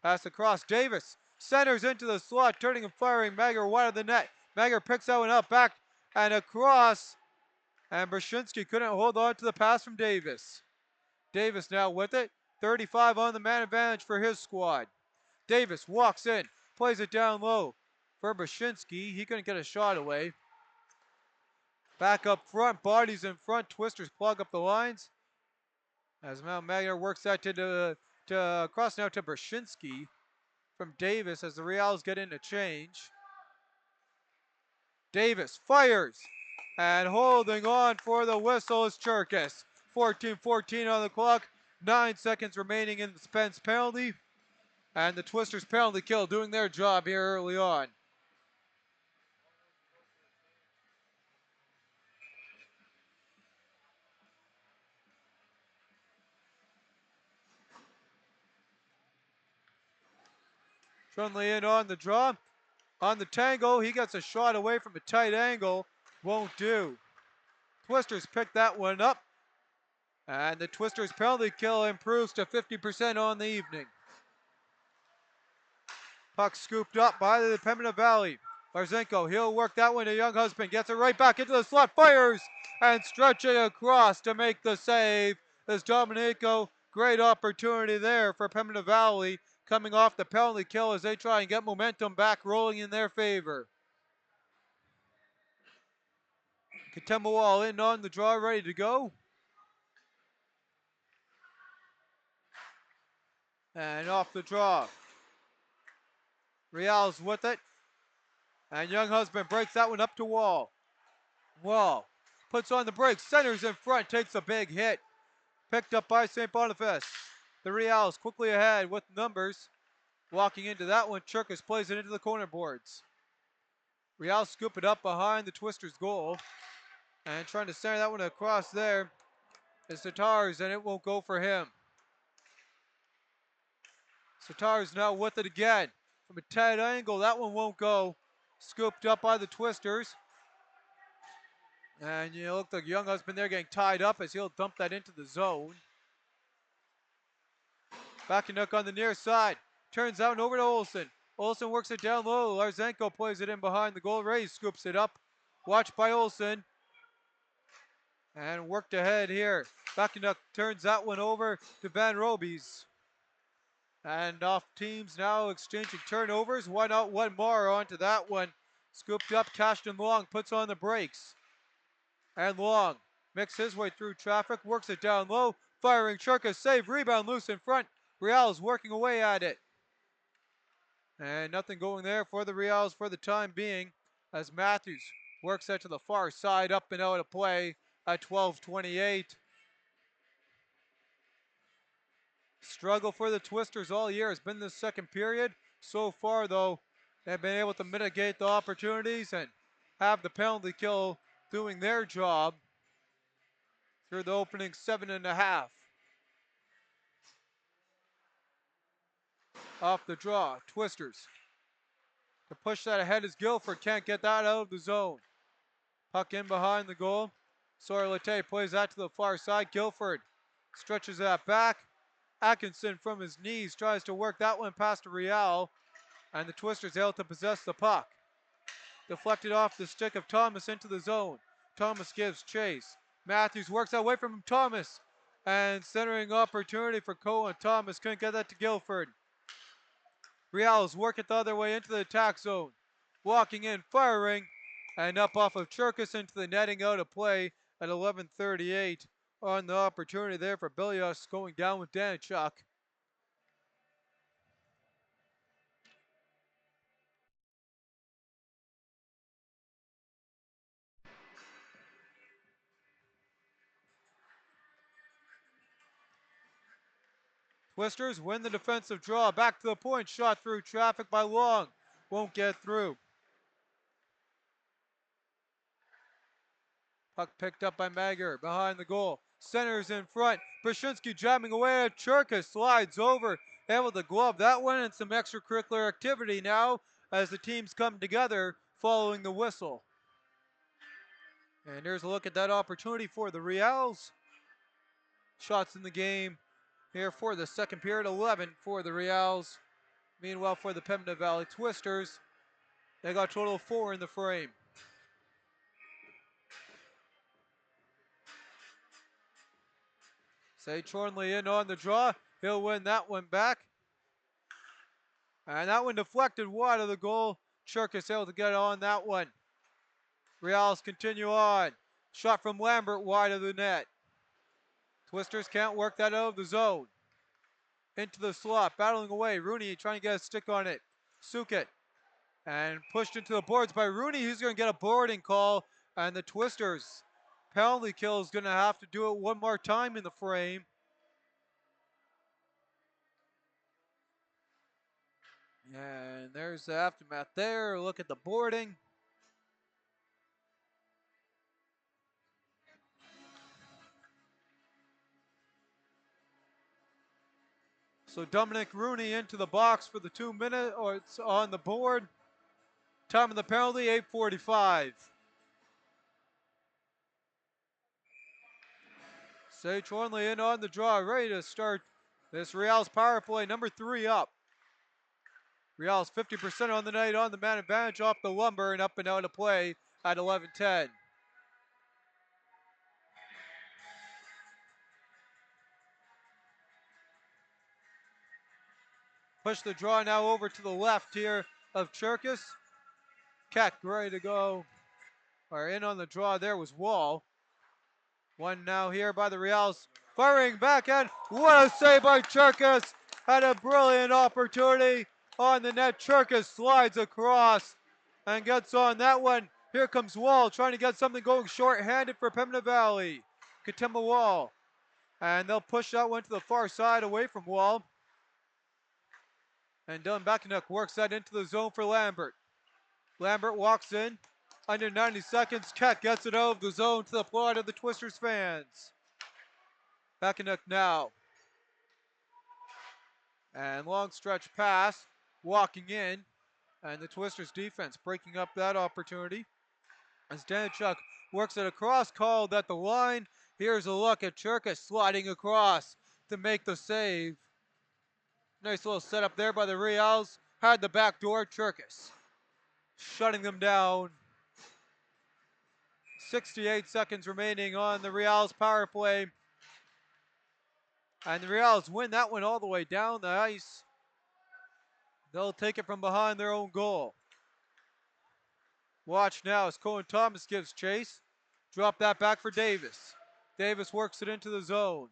Pass across. Davis centers into the slot, turning and firing. Magyar wide of the net. Magyar picks that one up, back and across. And Brzezinski couldn't hold on to the pass from Davis. Davis now with it. 35 on the man advantage for his squad. Davis walks in, plays it down low for Brzezinski. He couldn't get a shot away. Back up front, bodies in front. Twisters plug up the lines. As Mount Magyar works that to cross now to Brzezinski from Davis as the Riels get in to change. Davis fires and holding on for the whistle is Cherkis. 14-14 on the clock. 9 seconds remaining in the Spence penalty. And the Twisters penalty kill doing their job here early on. Trunley in on the draw. On the tango, he gets a shot away from a tight angle. Won't do. Twisters pick that one up. And the Twisters penalty kill improves to 50% on the evening. Puck scooped up by the Pembina Valley. Barzenko, he'll work that one to Young Husband. Gets it right back into the slot. Fires and stretching across to make the save is Dominico. Great opportunity there for Pembina Valley coming off the penalty kill as they try and get momentum back rolling in their favor. Katembawal in on the draw, ready to go. And off the draw. Riels with it. And Young Husband breaks that one up to Wall. Wall puts on the brakes, centers in front, takes a big hit. Picked up by St. Boniface. The Riels quickly ahead with numbers. Walking into that one, Churkus plays it into the corner boards. Riels scoop it up behind the Twisters' goal. And trying to center that one across there is Satars, and it won't go for him. Satars now with it again. From a tight angle, that one won't go. Scooped up by the Twisters. And you look like Young Husband there getting tied up as he'll dump that into the zone. Bakenuk on the near side. Turns out and over to Olsen. Olsen works it down low. Larzenko plays it in behind the goal. Ray scoops it up. Watched by Olsen. And worked ahead here. Bakenuk turns that one over to Van Robies. And off teams now exchanging turnovers. Why not one more onto that one? Scooped up, Cashton Long puts on the brakes. And Long makes his way through traffic, works it down low. Firing Churka, save, rebound loose in front. Riels working away at it. And nothing going there for the Riels for the time being as Matthews works that to the far side, up and out of play at 12:28. Struggle for the Twisters all year has been the second period. So far, though, they've been able to mitigate the opportunities and have the penalty kill doing their job through the opening 7.5. Off the draw, Twisters. To push that ahead is Guilford, can't get that out of the zone. Puck in behind the goal. Sawyer Latte plays that to the far side. Guilford stretches that back. Atkinson from his knees tries to work that one past Riel. And the Twisters able to possess the puck. Deflected off the stick of Thomas into the zone. Thomas gives chase. Matthews works away from Thomas. And centering opportunity for Cohen. Thomas couldn't get that to Guilford. Riels work it the other way into the attack zone. Walking in, firing. And up off of Churkus into the netting, out of play at 11:38 on the opportunity there for Bilios going down with Danichuk. Twisters win the defensive draw. Back to the point. Shot through traffic by Long. Won't get through. Puck picked up by Magyar behind the goal. Centers in front. Brzezinski jamming away at Churkus. Slides over. Able to glove that one, and some extracurricular activity now as the teams come together following the whistle. And here's a look at that opportunity for the Riels. Shots in the game here for the second period, 11 for the Riels. Meanwhile, for the Pembina Valley Twisters, they got a total of 4 in the frame. Say Chornley in on the draw. He'll win that one back. And that one deflected wide of the goal. Churkus able to get on that one. Riels continue on. Shot from Lambert wide of the net. Twisters can't work that out of the zone. Into the slot, battling away. Rooney trying to get a stick on it. Sukit. And pushed into the boards by Rooney. He's going to get a boarding call. And the Twisters penalty kill is going to have to do it one more time in the frame. And there's the aftermath there. Look at the boarding. So Dominic Rooney into the box for the 2 minute, or it's on the board. Time of the penalty, 8:45. Sage Hornley in on the draw, ready to start this Riels power play, number 3 up. Riels 50% on the night on the man advantage off the lumber and up and out of play at 11:10. Push the draw now over to the left here of Churkus. Keck ready to go. Or in on the draw there was Wall. One now here by the Riels. Firing backhand. What a save by Churkus. Had a brilliant opportunity on the net. Churkus slides across and gets on that one. Here comes Wall trying to get something going short-handed for Pembina Valley. Katimba Wall. And they'll push that one to the far side away from Wall. And Dylan Backenuk works that into the zone for Lambert. Lambert walks in. Under 90 seconds, Keck gets it out of the zone to the applaud of the Twisters fans. Backenuk now. And long stretch pass, walking in. And the Twisters defense breaking up that opportunity. As Danchuk works it across, called at the line. Here's a look at Cherkas sliding across to make the save. Nice little setup there by the Riels. Had the back door, Cherkas shutting them down. 68 seconds remaining on the Riels power play. And the Riels win that one all the way down the ice. They'll take it from behind their own goal. Watch now as Cohen Thomas gives chase. Drop that back for Davis. Davis works it into the zone.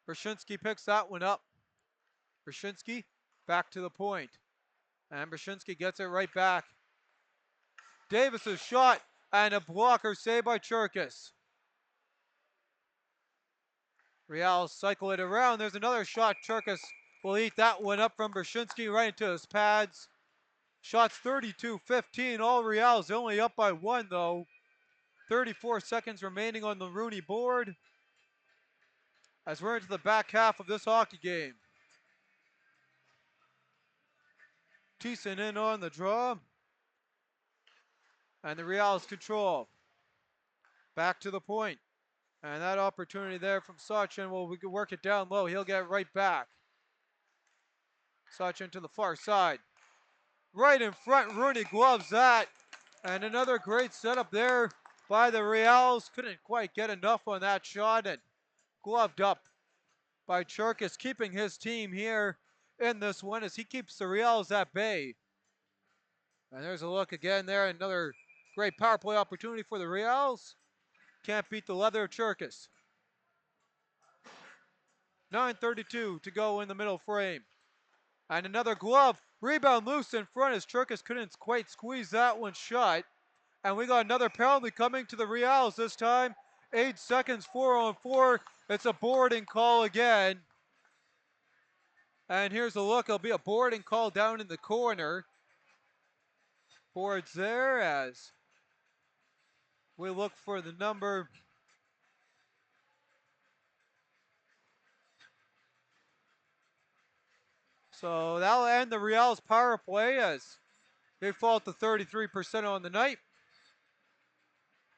Brzezinski picks that one up. Brzezinski back to the point. And Brzezinski gets it right back. Davis's shot and a blocker saved by Cherkas. Riels cycle it around. There's another shot. Cherkas will eat that one up from Brzezinski right into his pads. Shots 32-15. All Riels only up by one though. 34 seconds remaining on the Rooney board as we're into the back half of this hockey game. Thiessen in on the draw. And the Riels control. Back to the point. And that opportunity there from Sachin, well, we can work it down low. He'll get right back. Sachin to the far side. Right in front, Rooney gloves that. And another great setup there by the Riels. Couldn't quite get enough on that shot and gloved up by Cherkas, keeping his team here in this one as he keeps the Riels at bay. And there's a look again there. Another great power play opportunity for the Riels. Can't beat the leather of Cherkas. 9:32 to go in the middle frame. And another glove. Rebound loose in front as Cherkas couldn't quite squeeze that one shut. And we got another penalty coming to the Riels this time. 8 seconds, 4-on-4. It's a boarding call again. And here's a look. It'll be a boarding call down in the corner. Boards there as we look for the number. So that'll end the Riels power play as they fall to 33% on the night.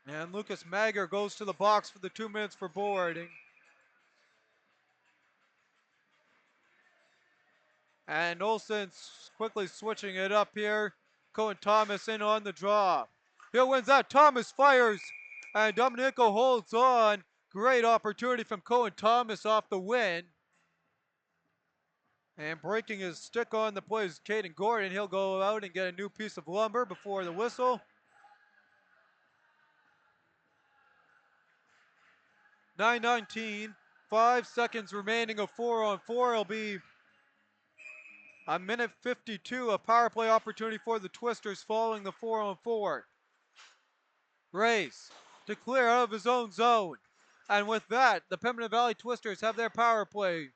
And Lucas Magyar goes to the box for the 2 minutes for boarding. And Olsen's quickly switching it up here. Cohen Thomas in on the draw. He'll wins that. Thomas fires. And Domenico holds on. Great opportunity from Cohen Thomas off the win. And breaking his stick on the play is Caden Gordon. He'll go out and get a new piece of lumber before the whistle. 9:19. 5 seconds remaining of 4-on-4. It'll be a minute 52, a power play opportunity for the Twisters following the 4-on-4. Race to clear out of his own zone. And with that, the Pembina Valley Twisters have their power play.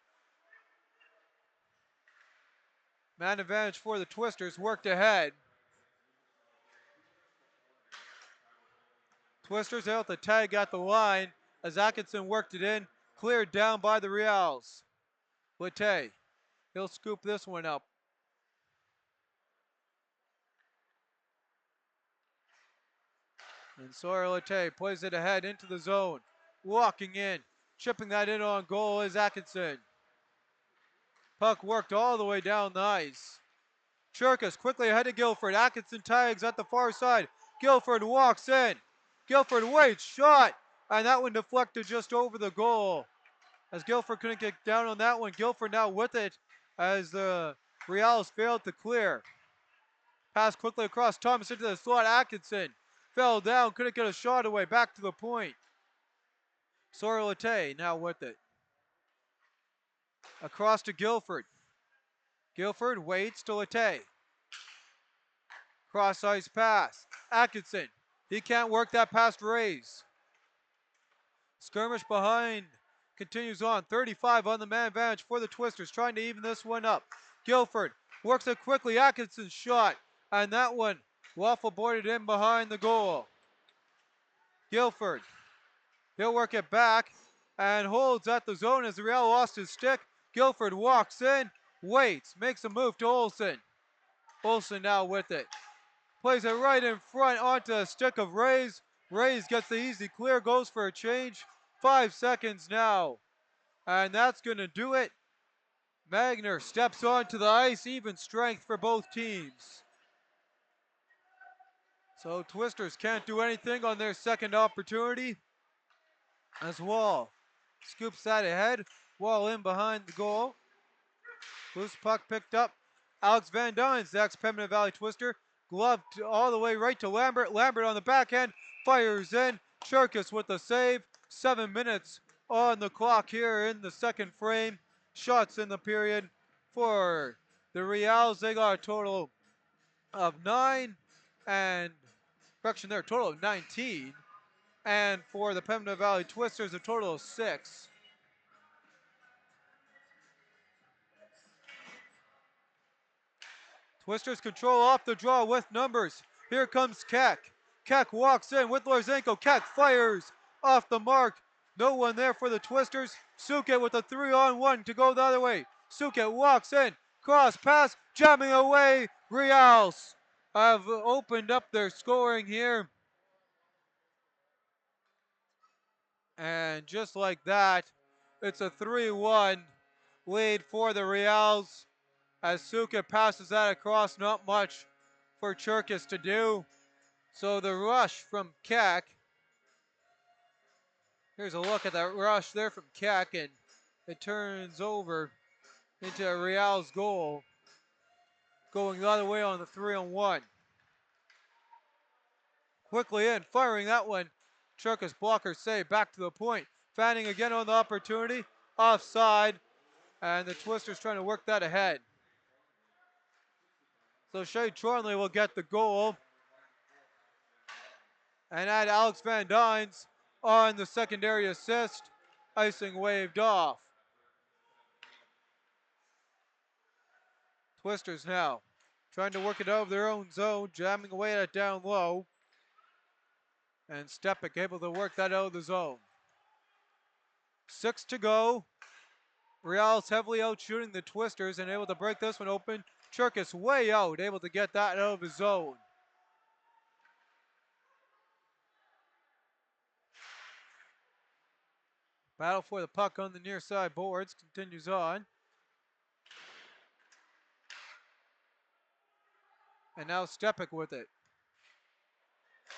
Man advantage for the Twisters, worked ahead. Twisters out the tag at the line as Atkinson worked it in, cleared down by the Riels. Lete, he'll scoop this one up. And Sawyer Lete plays it ahead into the zone. Walking in, chipping that in on goal is Atkinson. Puck worked all the way down the ice. Cherkas quickly ahead of Guilford. Atkinson tags at the far side. Guilford walks in. Guilford waits, shot. And that one deflected just over the goal. As Guilford couldn't get down on that one. Guilford now with it as the Riels failed to clear. Pass quickly across. Thomas into the slot. Atkinson fell down. Couldn't get a shot away. Back to the point. Sawyer Lete now with it. Across to Guilford. Guilford waits to Lete. Cross ice pass. Atkinson. He can't work that past Riels. Skirmish behind. Continues on. 35 on the man advantage for the Twisters. Trying to even this one up. Guilford works it quickly. Atkinson's shot. And that one waffle boarded in behind the goal. Guilford. He'll work it back and holds at the zone as the Riel lost his stick. Guilford walks in, waits, makes a move to Olsen. Olsen now with it. Plays it right in front onto a stick of Riels. Riels gets the easy clear, goes for a change. 5 seconds now. And that's going to do it. Magner steps onto the ice, even strength for both teams. So Twisters can't do anything on their second opportunity. As Wall scoops that ahead. Wall in behind the goal. Loose puck picked up. Alex Van Dyne's the ex-Pembina Valley Twister. Gloved all the way right to Lambert. Lambert on the backhand. Fires in. Cherkis with the save. 7 minutes on the clock here in the second frame. Shots in the period for the Riels. They got a total of 9. And, correction there, a total of 19. And for the Pembina Valley Twisters, a total of 6. Twisters control off the draw with numbers. Here comes Keck. Keck walks in with Larzenko. Keck fires off the mark. No one there for the Twisters. Suket with a 3-on-1 to go the other way. Suket walks in. Cross pass. Jamming away. Riels have opened up their scoring here. And just like that, it's a 3-1 lead for the Riels. As Suket passes that across, not much for Cherkis to do. So the rush from Keck. Here's a look at that rush there from Keck, and it turns over into a Riels goal. Going the other way on the 3-on-1. Quickly in, firing that one. Cherkis blocker save, back to the point. Fanning again on the opportunity. Offside, and the Twisters trying to work that ahead. So Shea Trornley will get the goal. And add Alex Van Dynes on the secondary assist. Icing waved off. Twisters now trying to work it out of their own zone, jamming away at it down low. And Stepik able to work that out of the zone. 6 to go. Riels heavily out shooting the Twisters and able to break this one open. Cherkis way out, able to get that out of his zone. Battle for the puck on the near side boards continues on. And now Stepik with it.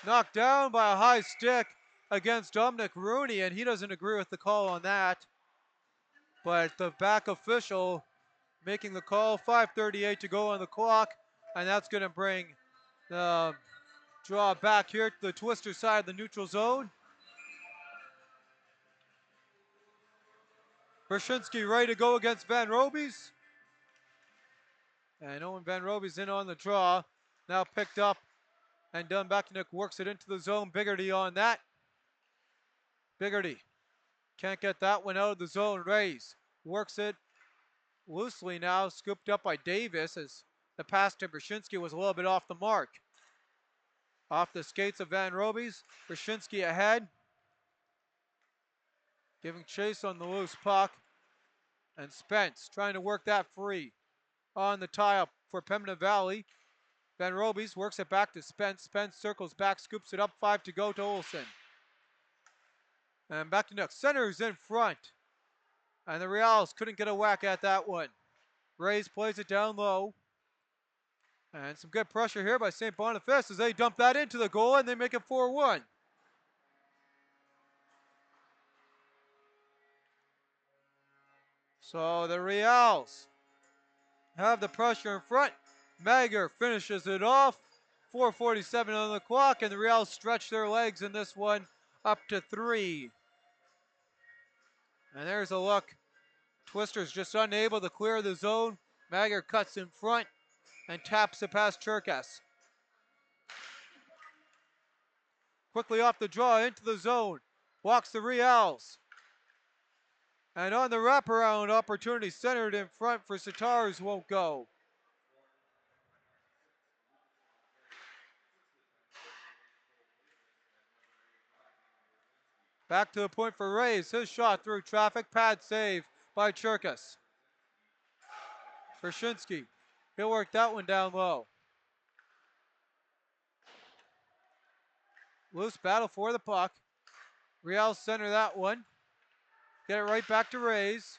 Knocked down by a high stick against Dominic Rooney, and he doesn't agree with the call on that. But the back official making the call. 5:38 to go on the clock, and that's going to bring the draw back here to the Twister side of the neutral zone. Brzezinski ready to go against Van Robies. And Owen Van Robies in on the draw. Now picked up, and Dunbachnik works it into the zone. Biggerty on that. Biggerty can't get that one out of the zone. Rays works it loosely now, scooped up by Davis as the pass to Brzezinski was a little bit off the mark. Off the skates of Van Robies. Brzezinski ahead. Giving chase on the loose puck. And Spence trying to work that free on the tie-up for Pembina Valley. Van Robies works it back to Spence. Spence circles back, scoops it up. 5 to go to Olsen. And back to Nook. Center's in front. And the Riels couldn't get a whack at that one. Rays plays it down low. And some good pressure here by St. Boniface as they dump that into the goal and they make it 4-1. So the Riels have the pressure in front. Magyar finishes it off. 4:47 on the clock, and the Riels stretch their legs in this one up to 3. And there's a look. Twisters just unable to clear the zone. Magyar cuts in front and taps it past Cherkis. quickly off the draw into the zone. Walks the Riels. And on the wraparound opportunity, centered in front for Sitars, won't go. Back to the point for Riels. His shot through traffic. Pad save by Cherkas. Verschinski. He'll work that one down low. Loose battle for the puck. Riels center that one. Get it right back to Riels.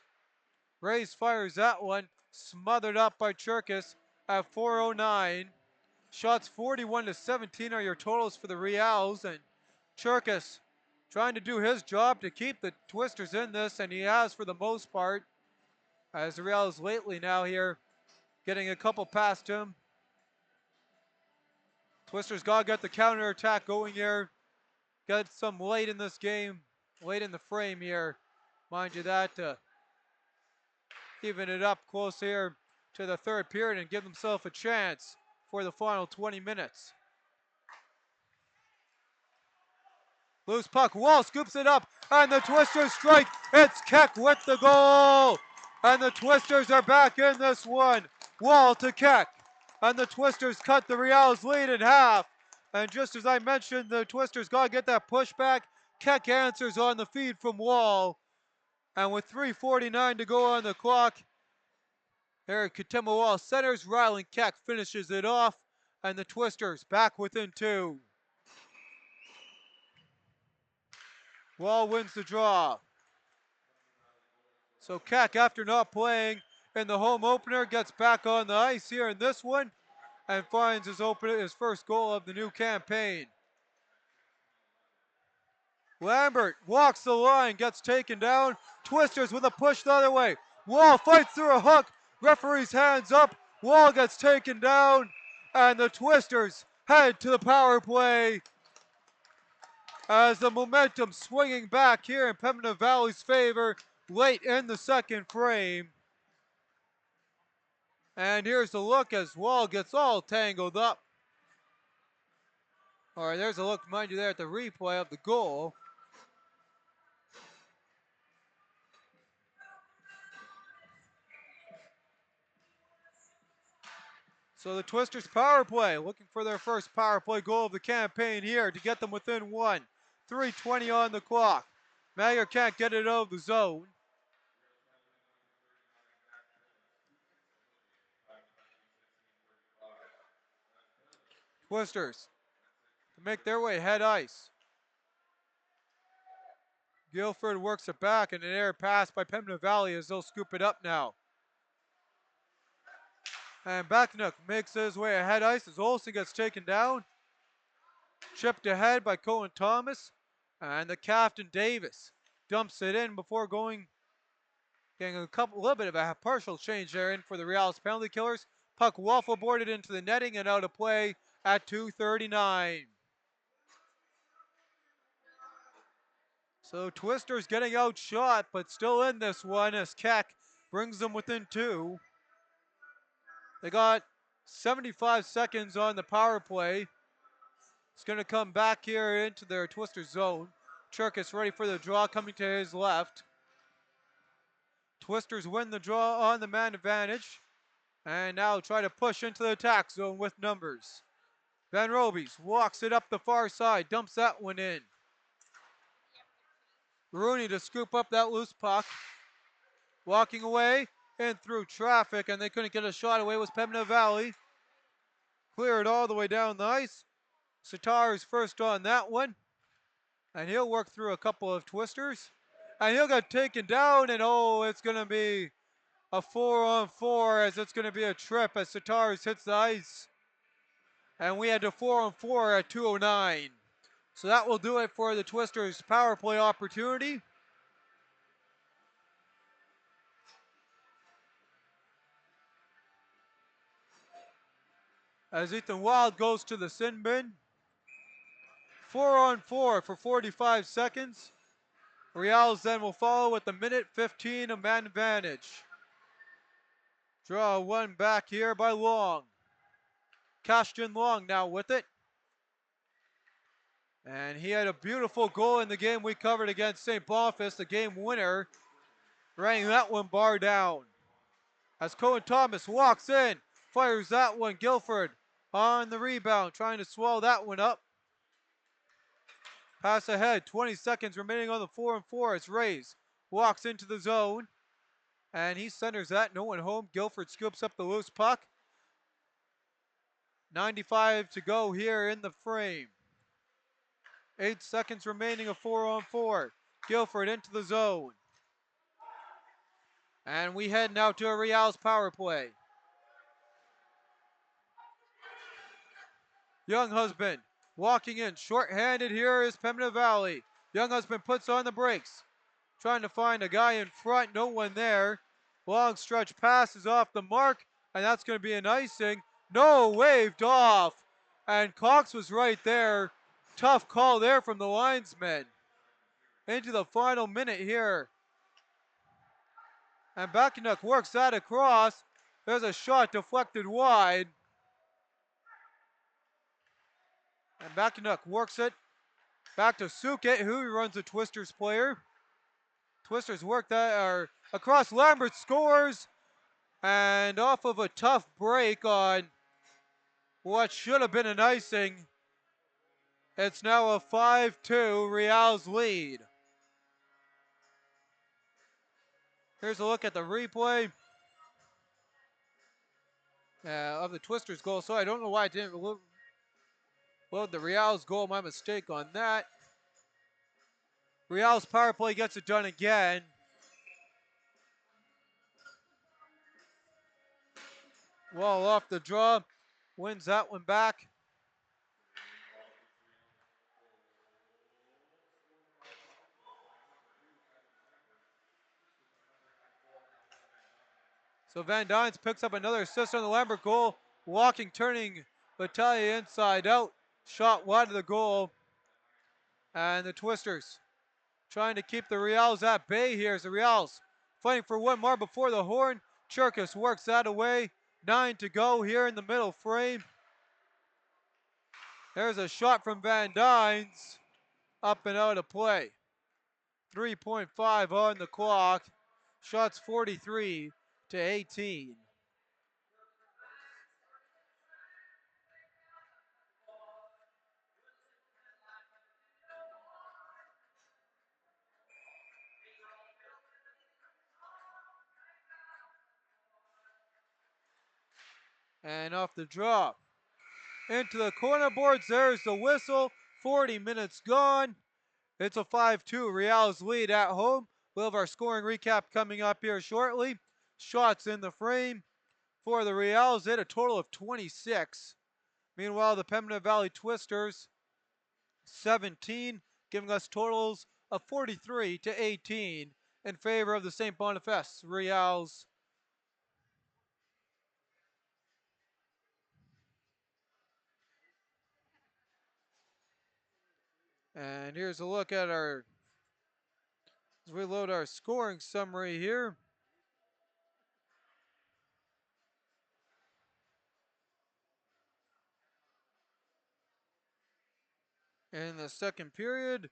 Riels fires that one. Smothered up by Cherkas at 4:09. Shots 41-17 are your totals for the Riels, and Cherkas trying to do his job to keep the Twisters in this, and he has for the most part, as the Riels lately now here getting a couple past him. Twisters got to get the counter attack going here. Got some late in this game, late in the frame here, mind you that, to even it up close here to the third period and give themselves a chance for the final 20 minutes. Loose puck, Wall scoops it up, and the Twisters strike. It's Keck with the goal, and the Twisters are back in this one. Wall to Keck, and the Twisters cut the Riels lead in half. And just as I mentioned, the Twisters got to get that pushback. Keck answers on the feed from Wall, and with 3:49 to go on the clock, Eric Katima Wall centers, Rylan Keck finishes it off, and the Twisters back within 2. Wall wins the draw. So Keck, after not playing in the home opener, gets back on the ice here in this one and finds his first goal of the new campaign. Lambert walks the line, gets taken down. Twisters with a push the other way. Wall fights through a hook. Referee's hands up. Wall gets taken down, and the Twisters head to the power play as the momentum swinging back here in Pembina Valley's favor late in the second frame. And here's a look as Wall gets all tangled up. All right, there's a look, mind you, there at the replay of the goal. So the Twisters power play, looking for their first power play goal of the campaign here to get them within 1. 3:20 on the clock. Mayer can't get it out of the zone. Twisters to make their way head ice. Guilford works it back, and an air pass by Pembina Valley as they'll scoop it up now. And Baknuk makes his way ahead ice as Olsen gets taken down. Chipped ahead by Cohen Thomas. And the captain Davis dumps it in before getting a little bit of a partial change there in for the Riels penalty killers. Puck waffle boarded into the netting and out of play at 2:39. So Twisters getting outshot, but still in this one as Keck brings them within 2. They got 75 seconds on the power play. It's going to come back here into their Twister zone. Cherkas ready for the draw, coming to his left. Twisters win the draw on the man advantage. And now try to push into the attack zone with numbers. Van Robies walks it up the far side, dumps that one in. Rooney to scoop up that loose puck. Walking away and through traffic, and they couldn't get a shot away was Pembina Valley. Cleared all the way down the ice. Sitar is first on that one. And he'll work through a couple of Twisters. And he'll get taken down, and oh, it's going to be a 4-on-4 as it's going to be a trip as Sitars hits the ice. And we had a 4-on-4 at 2:09. So that will do it for the Twisters' power play opportunity. As Ethan Wild goes to the sin bin. 4-on-4 for 45 seconds. Riels then will follow with a minute 15 of man advantage. Draw one back here by Long. Cashton Long now with it. And he had a beautiful goal in the game we covered against St. Boniface, the game winner, running that one bar down. As Cohen Thomas walks in, fires that one. Guilford on the rebound, trying to swallow that one up. Pass ahead, 20 seconds remaining on the 4-on-4 as Rays walks into the zone. And he centers that, no one home. Guilford scoops up the loose puck. 95 to go here in the frame. 8 seconds remaining of 4-on-4. Guilford into the zone. And we head now to a Riels power play. Young Husband walking in, short-handed here is Pembina Valley. Young Husband puts on the brakes, trying to find a guy in front, no one there. Long stretch pass is off the mark, and that's going to be an icing. No, waved off. And Cox was right there. Tough call there from the linesman. Into the final minute here. And Bakanuk works that across. There's a shot deflected wide. And Bakanuk works it back to Sukit, who runs the Twisters player. Twisters work that across. Lambert scores. And off of a tough break on what should have been an icing, it's now a 5-2 Riels lead. Here's a look at the replay of the Twisters goal. So I don't know why I didn't load the Riels goal. My mistake on that. Riels power play gets it done again. Wall off the draw, wins that one back. So Van Dynes picks up another assist on the Lambert goal. Walking, turning Battaglia inside out. Shot wide of the goal. And the Twisters trying to keep the Riels at bay here as the Riels fighting for one more before the horn. Cherkis works that away. 9 to go here in the middle frame. There's a shot from Van Dynes. Up and out of play. 3.5 on the clock. Shots 43 to 18. And off the draw. Into the corner boards. There's the whistle. 40 minutes gone. It's a 5-2 Riels lead at home. We'll have our scoring recap coming up here shortly. Shots in the frame for the Riels. They had a total of 26. Meanwhile, the Pembina Valley Twisters, 17, giving us totals of 43 to 18 in favor of the St. Boniface Riels. And here's a look at as we load our scoring summary here. In the second period,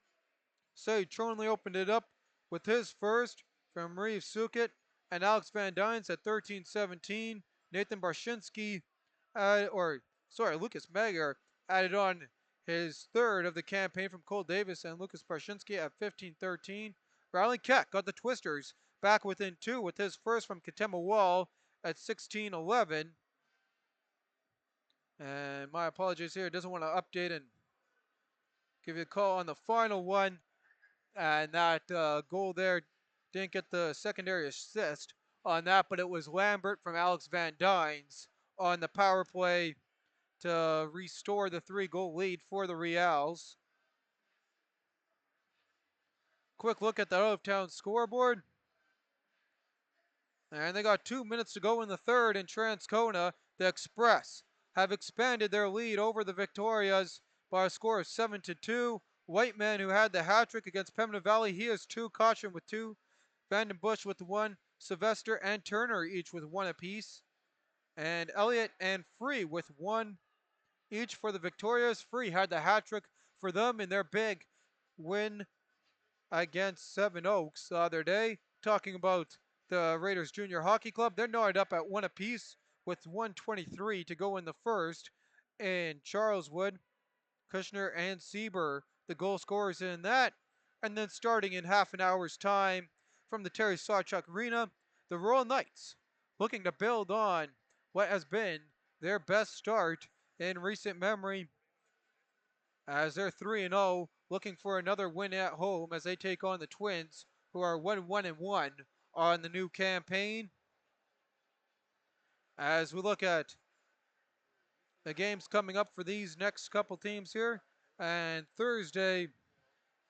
Say Tronley opened it up with his first from Reeve Sukit and Alex Van Dynes at 13-17. Nathan Barshinsky, Lucas Magyar added on his third of the campaign from Cole Davis and Lucas Barshinsky at 15-13. Riley Keck got the Twisters back within 2 with his first from Katema Wall at 16-11. And my apologies here, doesn't want to update and give you a call on the final one. And that goal there didn't get the secondary assist on that, but it was Lambert from Alex Van Dynes on the power play to restore the 3-goal lead for the Riels. Quick look at the out-of-town scoreboard. And they got 2 minutes to go in the third in Transcona. The Express have expanded their lead over the Victorias by a score of 7-2. Whiteman, who had the hat trick against Pembina Valley, he has 2. Caution with 2. Vandenbush with 1. Sylvester and Turner each with 1 apiece. And Elliott and Free with 1 each for the Victorias. Free had the hat trick for them in their big win against Seven Oaks the other day. Talking about the Raiders Junior Hockey Club, they're knotted up at one apiece with 1:23 to go in the first. In Charleswood, Kushner and Sieber, the goal scorers in that. And then starting in half an hour's time from the Terry Sawchuk Arena, the Royal Knights looking to build on what has been their best start in recent memory as they're 3-0, looking for another win at home as they take on the Twins, who are 1-1-1 on the new campaign. As we look at the games coming up for these next couple teams here, and Thursday,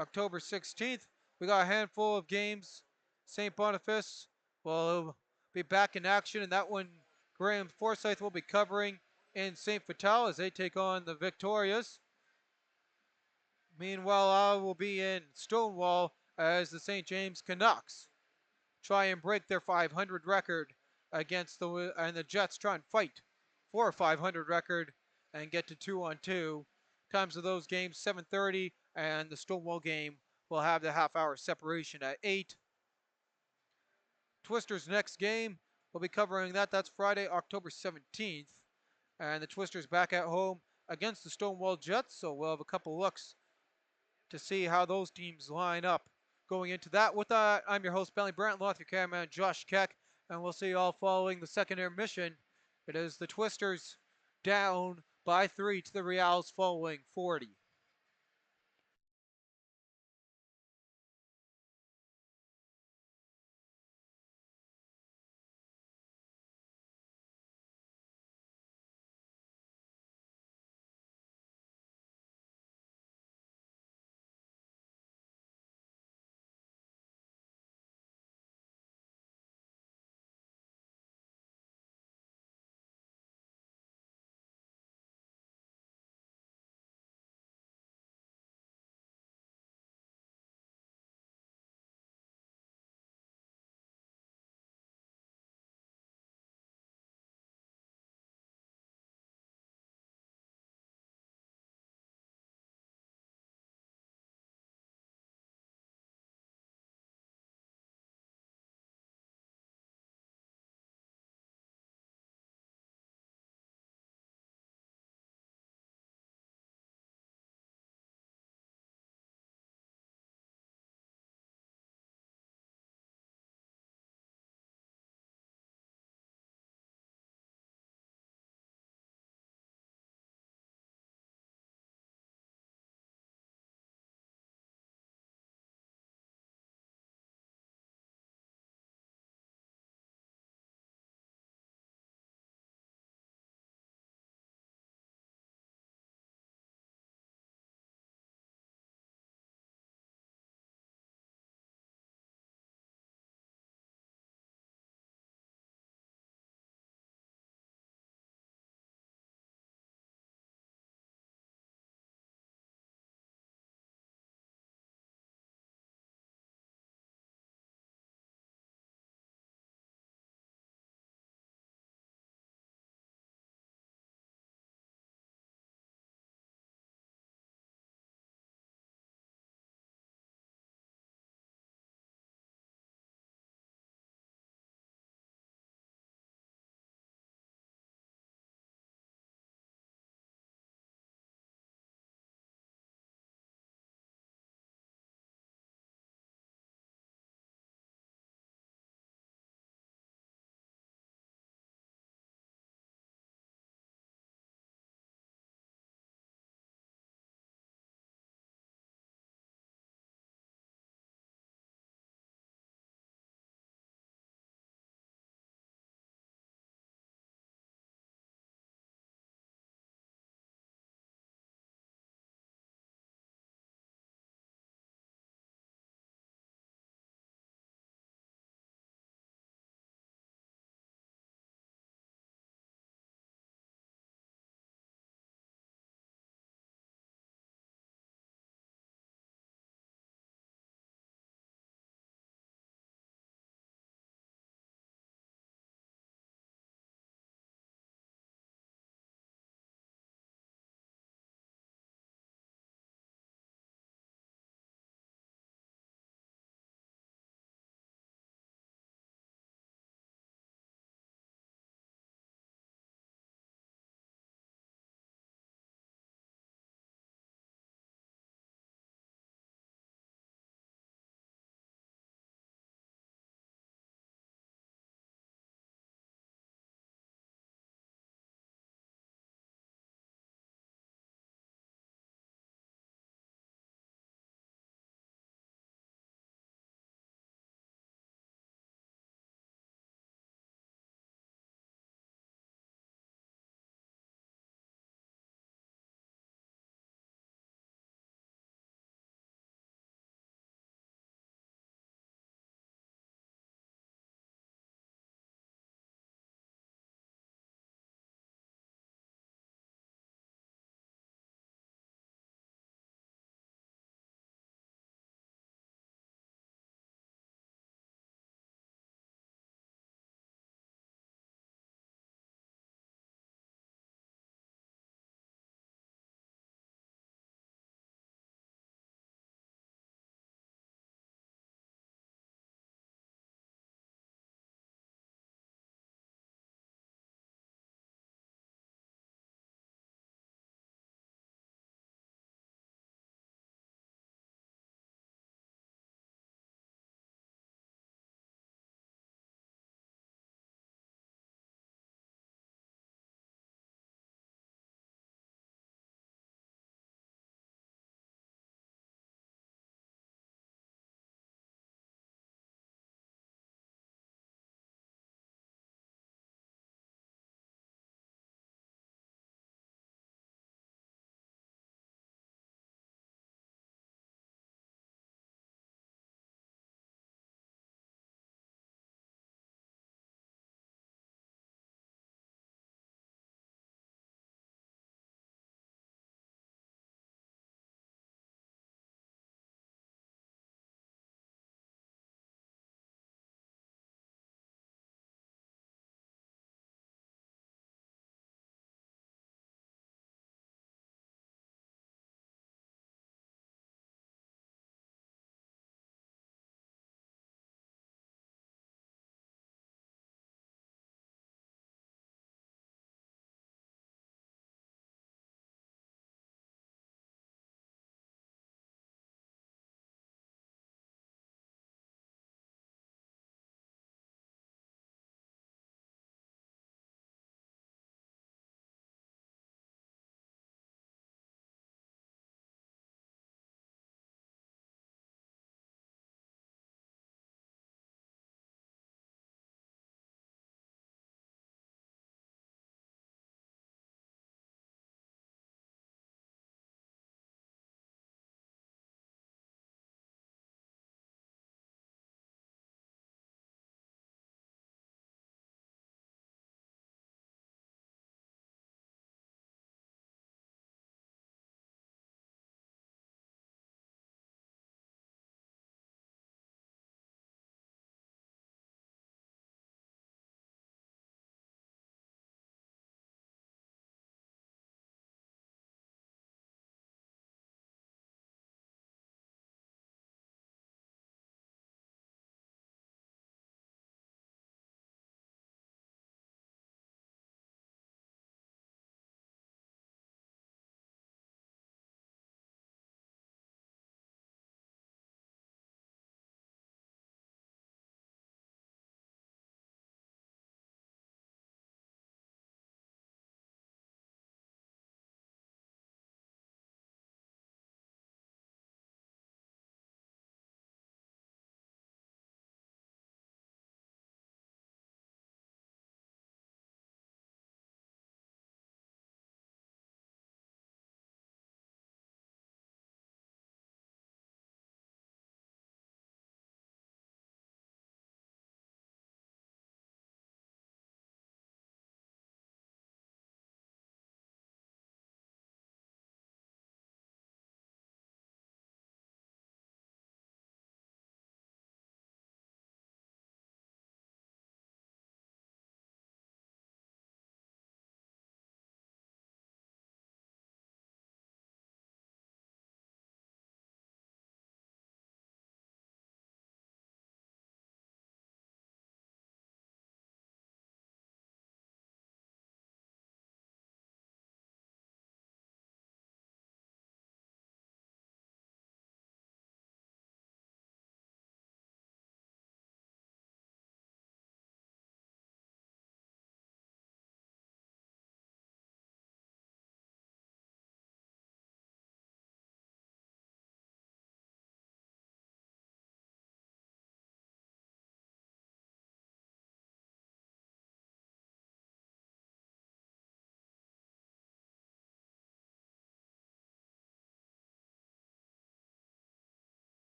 October 16th, we got a handful of games. St. Boniface will be back in action, and that one Graham Forsyth will be covering in St. Vital as they take on the Victorias. Meanwhile, I will be in Stonewall as the St. James Canucks try and break their 500 record against the Jets try and fight for a 500 record and get to 2-on-2. Times of those games 7:30, and the Stonewall game will have the half-hour separation at 8. Twisters' next game, we'll be covering that. That's Friday, October 17th, and the Twisters back at home against the Stonewall Jets. So we'll have a couple looks to see how those teams line up going into that. With that, I'm your host, Bentley Brandt, along with your cameraman, Josh Keck, and we'll see you all following the second intermission. It is the Twisters down by 3 to the Riels following 40.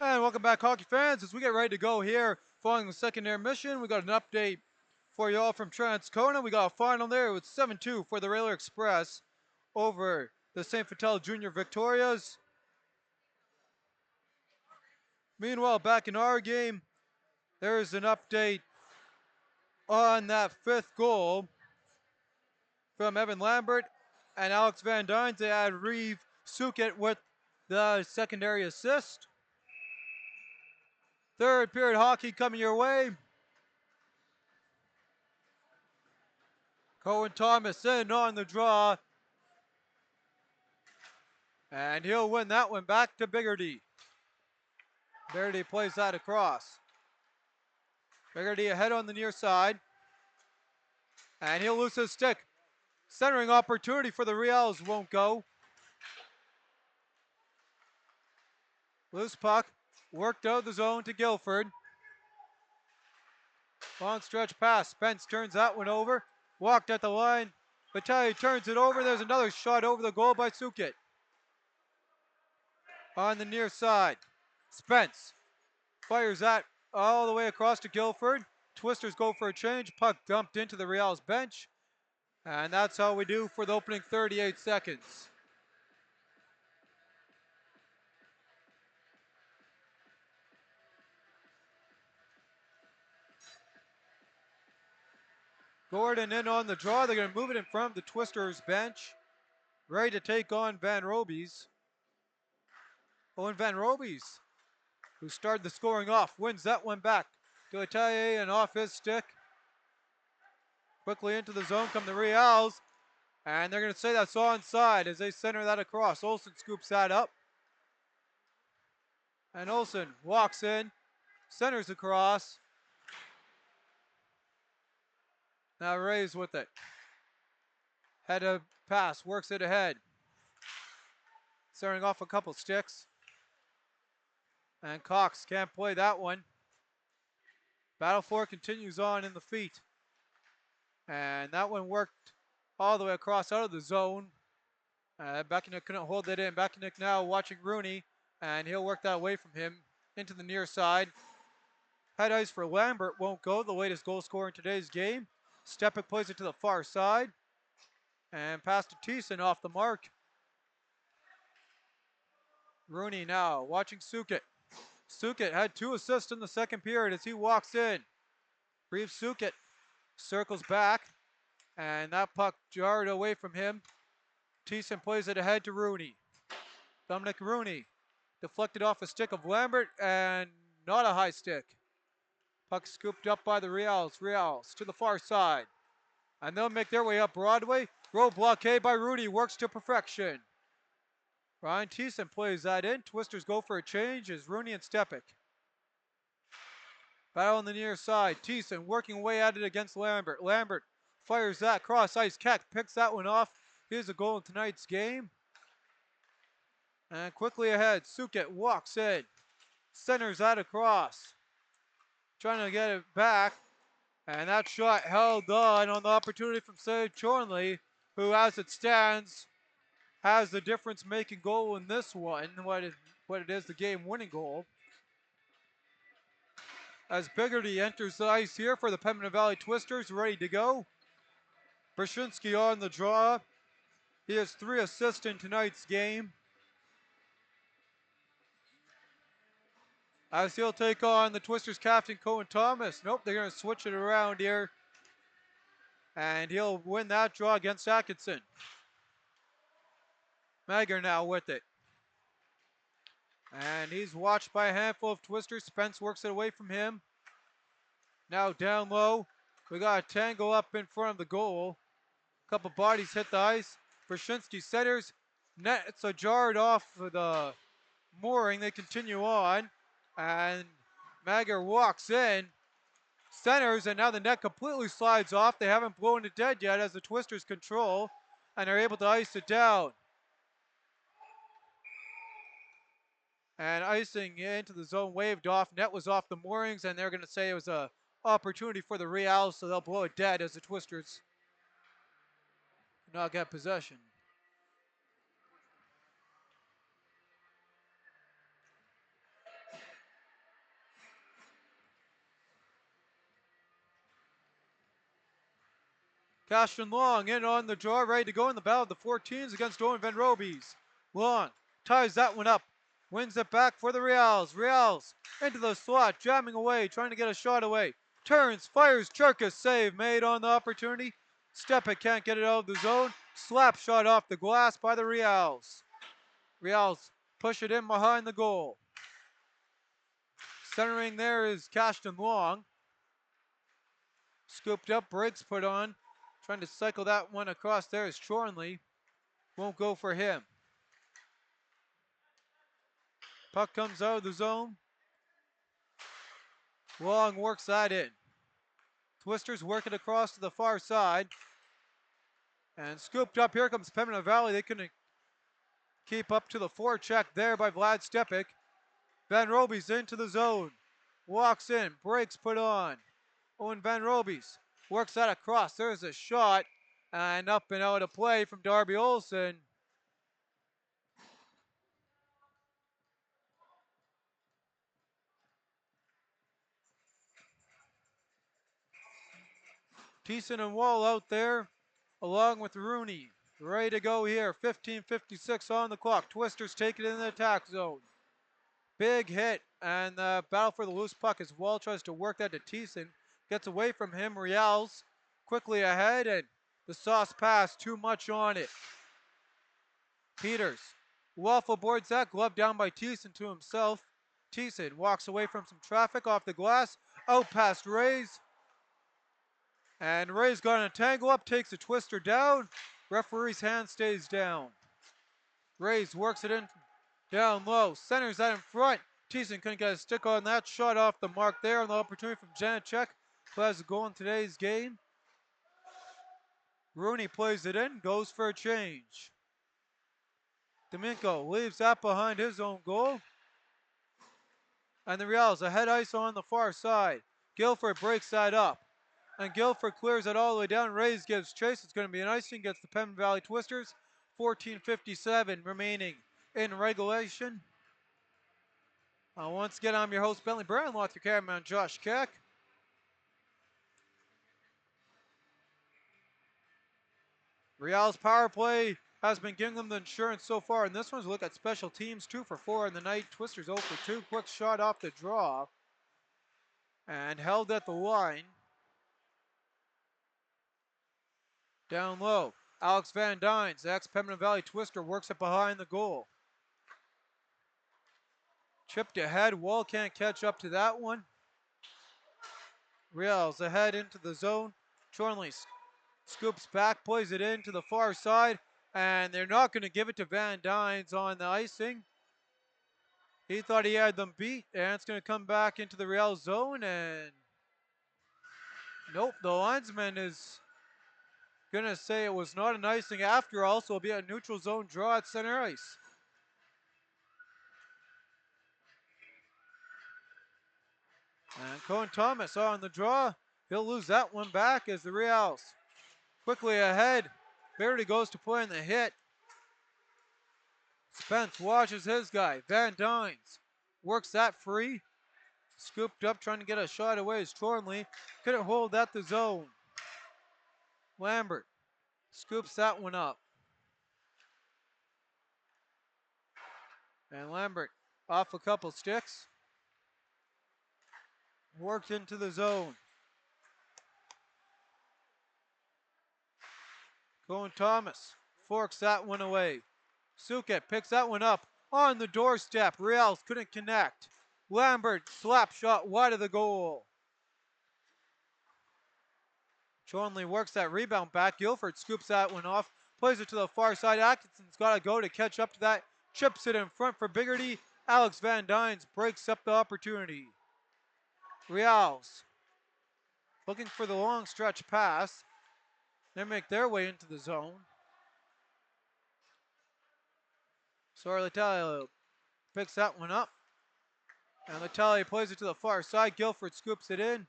And welcome back, hockey fans. As we get ready to go here following the second intermission, we got an update for you all from Transcona. We got a final there with 7-2 for the Railer Express over the St. Vital Junior Victorias. Meanwhile, back in our game, there's an update on that fifth goal from Evan Lambert and Alex Van Dynes. They had Reeve Sukit with the secondary assist. Third period hockey coming your way. Cohen Thomas in on the draw. And he'll win that one back to Biggerty. Biggerty plays that across. Biggerty ahead on the near side. And he'll lose his stick. Centering opportunity for the Riels won't go. Loose puck. Worked out the zone to Guilford. Long stretch pass. Spence turns that one over. Walked at the line. Vitale turns it over. There's another shot over the goal by Sukit. On the near side. Spence fires that all the way across to Guilford. Twisters go for a change. Puck dumped into the Riels bench. And that's how we do for the opening 38 seconds. Gordon in on the draw. They're going to move it in front of the Twisters bench. Ready to take on Van Robies. Owen Van Robies, who started the scoring off, wins that one back to Atelier and off his stick. Quickly into the zone come the Riels. And they're going to say that's onside as they center that across. Olsen scoops that up. And Olsen walks in, centers across. Now Ray's with it. Head of pass, works it ahead. Centering off a couple sticks. And Cox can't play that one. Battle for continues on in the feet. And that one worked all the way across out of the zone. Bakinick couldn't hold that in. Bakinick now watching Rooney. And he'll work that away from him into the near side. Head ice for Lambert won't go. The latest goal scorer in today's game. Stepic plays it to the far side. And pass to Thiessen off the mark. Rooney now watching Sukit. Sukit had 2 assists in the second period as he walks in. Reeve Sukit circles back. And that puck jarred away from him. Thiessen plays it ahead to Rooney. Dominic Rooney deflected off a stick of Lambert and not a high stick. Puck scooped up by the Riels. Riels to the far side. And they'll make their way up Broadway. Row blockade by Rooney works to perfection. Ryan Thiessen plays that in. Twisters go for a change as Rooney and Stepic. Battle on the near side. Thiessen working away at it against Lambert. Lambert fires that cross ice. Keck picks that one off. Here's a goal in tonight's game. And quickly ahead, Sukit walks in. Centers that across. Trying to get it back. And that shot held on the opportunity from Save Chornley, who as it stands has the difference-making goal in this one, what it is, the game-winning goal. As Biggerty enters the ice here for the Pembina Valley Twisters, ready to go. Brzezinski on the draw. He has 3 assists in tonight's game. As he'll take on the Twisters captain, Cohen Thomas. Nope, they're going to switch it around here. And he'll win that draw against Atkinson. Magyar now with it. And he's watched by a handful of Twisters. Spence works it away from him. Now down low. We got a tangle up in front of the goal. A couple bodies hit the ice. Brzezinski centers. Nets are jarred off the mooring. They continue on. And Magyar walks in. Centers, and now the net completely slides off. They haven't blown it dead yet as the Twisters control. And are able to ice it down. And icing into the zone waved off. Net was off the moorings, and they're going to say it was a opportunity for the Riels, so they'll blow it dead as the Twisters not get possession. Cashton Long in on the draw, ready to go in the battle of the 14s against Owen Van Robies. Long ties that one up, wins it back for the Riels. Riels into the slot, jamming away, trying to get a shot away. Turns, fires, Cherkas save made on the opportunity. Stepic can't get it out of the zone. Slap shot off the glass by the Riels. Riels push it in behind the goal. Centering there is Cashton Long. Scooped up, brakes put on. Trying to cycle that one across there is Chornley. Won't go for him. Puck comes out of the zone. Long works that in. Twisters work it across to the far side. And scooped up, here comes Pembina Valley. They couldn't keep up to the forecheck there by Vlad Stepic. Van Robies into the zone. Walks in, brakes put on. Owen Van Robies works that across. There's a shot. And up and out of play from Darby Olsen. Thiessen and Wall out there, along with Rooney. Ready to go here. 15:56 on the clock. Twisters take it in the attack zone. Big hit, and the battle for the loose puck as Wall tries to work that to Thiessen. Gets away from him. Riels quickly ahead, and the sauce pass, too much on it. Peters. Waffle boards that, glove down by Thiessen to himself. Thiessen walks away from some traffic off the glass. Out past Rays. And Ray's got a tangle up, takes a twister down. Referee's hand stays down. Rays works it in down low, centers that in front. Thiessen couldn't get a stick on that. Shot off the mark there on the opportunity from Janacek, who has a goal in today's game. Rooney plays it in, goes for a change. Domingo leaves that behind his own goal. And the Riels ahead ice on the far side. Guilford breaks that up. And Guilford clears it all the way down. Rays gives chase. It's going to be an icing. Gets the Pembina Valley Twisters. 14:57 remaining in regulation. Once again, I'm your host, Bentley Brown, along with your cameraman, Josh Keck. Riels power play has been giving them the insurance so far. And this one's a look at special teams. 2 for 4 in the night. Twisters 0 for 2. Quick shot off the draw. And held at the line. Down low, Alex Van Dynes, the ex-Pembina Valley Twister, works it behind the goal. Chipped ahead, Wall can't catch up to that one. Riels ahead into the zone. Chornley scoops back, plays it in to the far side, and they're not going to give it to Van Dynes on the icing. He thought he had them beat, and it's going to come back into the Riels zone, and nope, the linesman is gonna say it was not an icing after all, so it'll be a neutral zone draw at center ice. And Cohen Thomas on the draw. He'll lose that one back as the Riels quickly ahead. Verity goes to play in the hit. Spence watches his guy. Van Dynes works that free. Scooped up, trying to get a shot away is Chornley. Couldn't hold that the zone. Lambert scoops that one up. And Lambert off a couple sticks. Worked into the zone. Cohen Thomas forks that one away. Suket picks that one up on the doorstep. Riels couldn't connect. Lambert slap shot wide of the goal. Chornley works that rebound back. Guilford scoops that one off. Plays it to the far side. Atkinson's got to go to catch up to that. Chips it in front for Biggerty. Alex Van Dynes breaks up the opportunity. Riels looking for the long stretch pass. They make their way into the zone. Sorlitalia picks that one up. And Latalia plays it to the far side. Guilford scoops it in.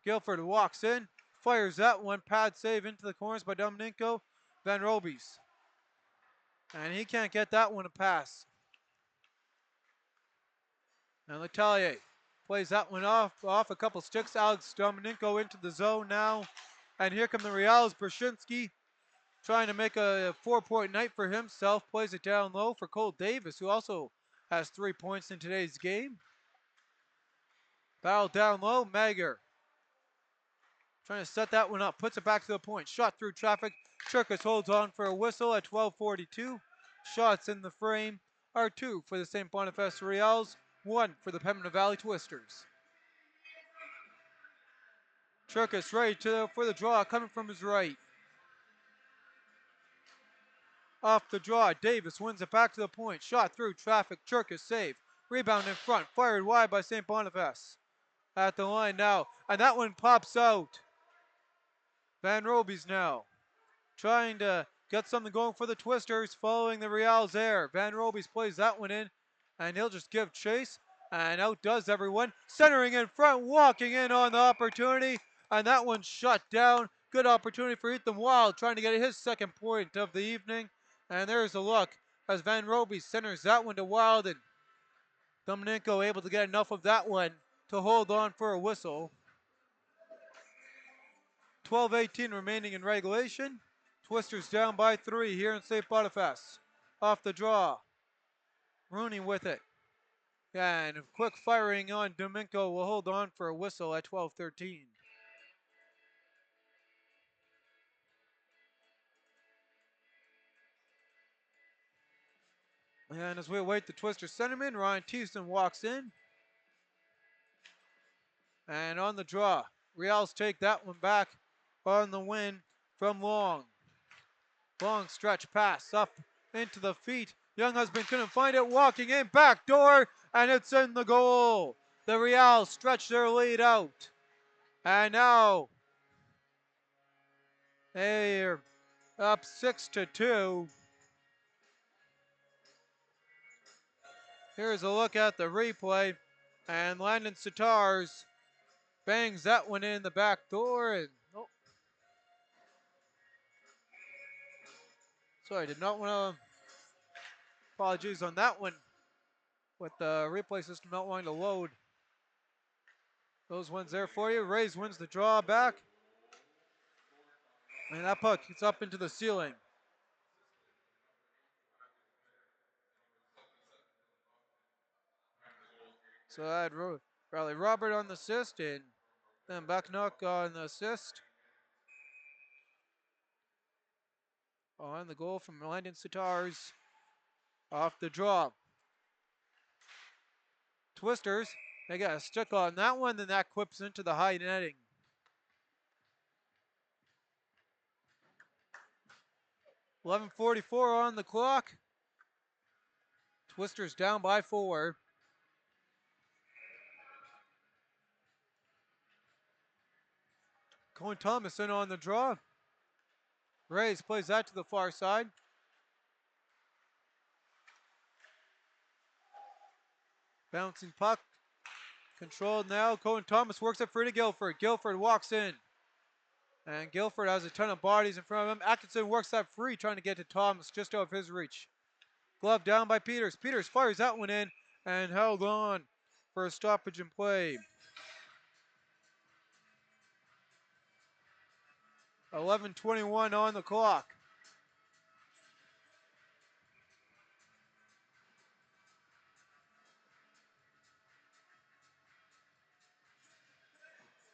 Guilford walks in. Fires that one. Pad save into the corners by Domingo Van Robies. And he can't get that one to pass. And Letelier plays that one off a couple sticks. Alex Domingo into the zone now. And here come the Riels. Brzezinski trying to make a 4-point night for himself. Plays it down low for Cole Davis, who also has 3 points in today's game. Battle down low. Magyar trying to set that one up. Puts it back to the point. Shot through traffic. Churkus holds on for a whistle at 12:42. Shots in the frame are 2 for the St. Boniface Riels, 1 for the Pembina Valley Twisters. Churkus ready for the draw, coming from his right. Off the draw, Davis wins it back to the point. Shot through traffic. Churkus save. Rebound in front. Fired wide by St. Boniface. At the line now. And that one pops out. Van Robies now trying to get something going for the Twisters, following the Riels there. Van Robies plays that one in, and he'll just give chase, and outdoes everyone. Centering in front, walking in on the opportunity, and that one shut down. Good opportunity for Ethan Wild, trying to get his second point of the evening. And there's a look as Van Robies centers that one to Wild, and Dominenko able to get enough of that one to hold on for a whistle. 12:18 remaining in regulation. Twisters down by 3 here in St. Boniface. Off the draw. Rooney with it. And quick firing on Domingo will hold on for a whistle at 12:13. And as we await the Twister centerman, Ryan Teaston walks in. And on the draw, Riels take that one back on the win from Long. Long stretch pass up into the feet. Young Husband couldn't find it. Walking in, back door, and it's in the goal. The Riels stretch their lead out. And now they're up 6-2. Here's a look at the replay. And Landon Sitars bangs that one in the back door. And sorry, did not want to. Apologies on that one. With the replay system not wanting to load those ones there for you. Rays wins the draw back. And that puck gets up into the ceiling. So I had Riley Robert on the assist, and then Bucknock on the assist. On the goal from Landon Sitars. Off the draw. Twisters, they got a stick on that one, then that clips into the high netting. .11:44 on the clock. Twisters down by 4. Colin Thomas in on the draw. Rays plays that to the far side. Bouncing puck. Controlled now. Colin Thomas works it free to Guilford. Guilford walks in. And Guilford has a ton of bodies in front of him. Atkinson works that free, trying to get to Thomas just out of his reach. Glove down by Peters. Peters fires that one in and held on for a stoppage in play. 11:21 on the clock.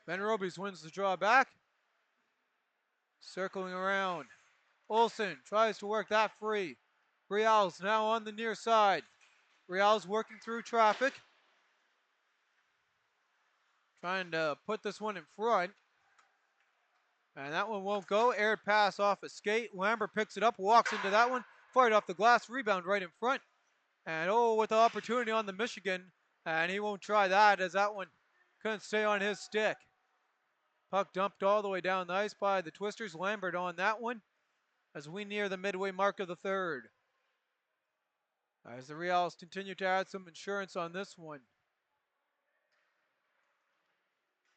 Van Robies wins the draw back. Circling around. Olsen tries to work that free. Riels now on the near side. Riels working through traffic. Trying to put this one in front. And that one won't go. Aired pass off a skate. Lambert picks it up, walks into that one. Fired off the glass, rebound right in front. And with the opportunity on the Michigan. And he won't try that as that one couldn't stay on his stick. Puck dumped all the way down the ice by the Twisters. Lambert on that one as we near the midway mark of the third. As the Riels continue to add some insurance on this one.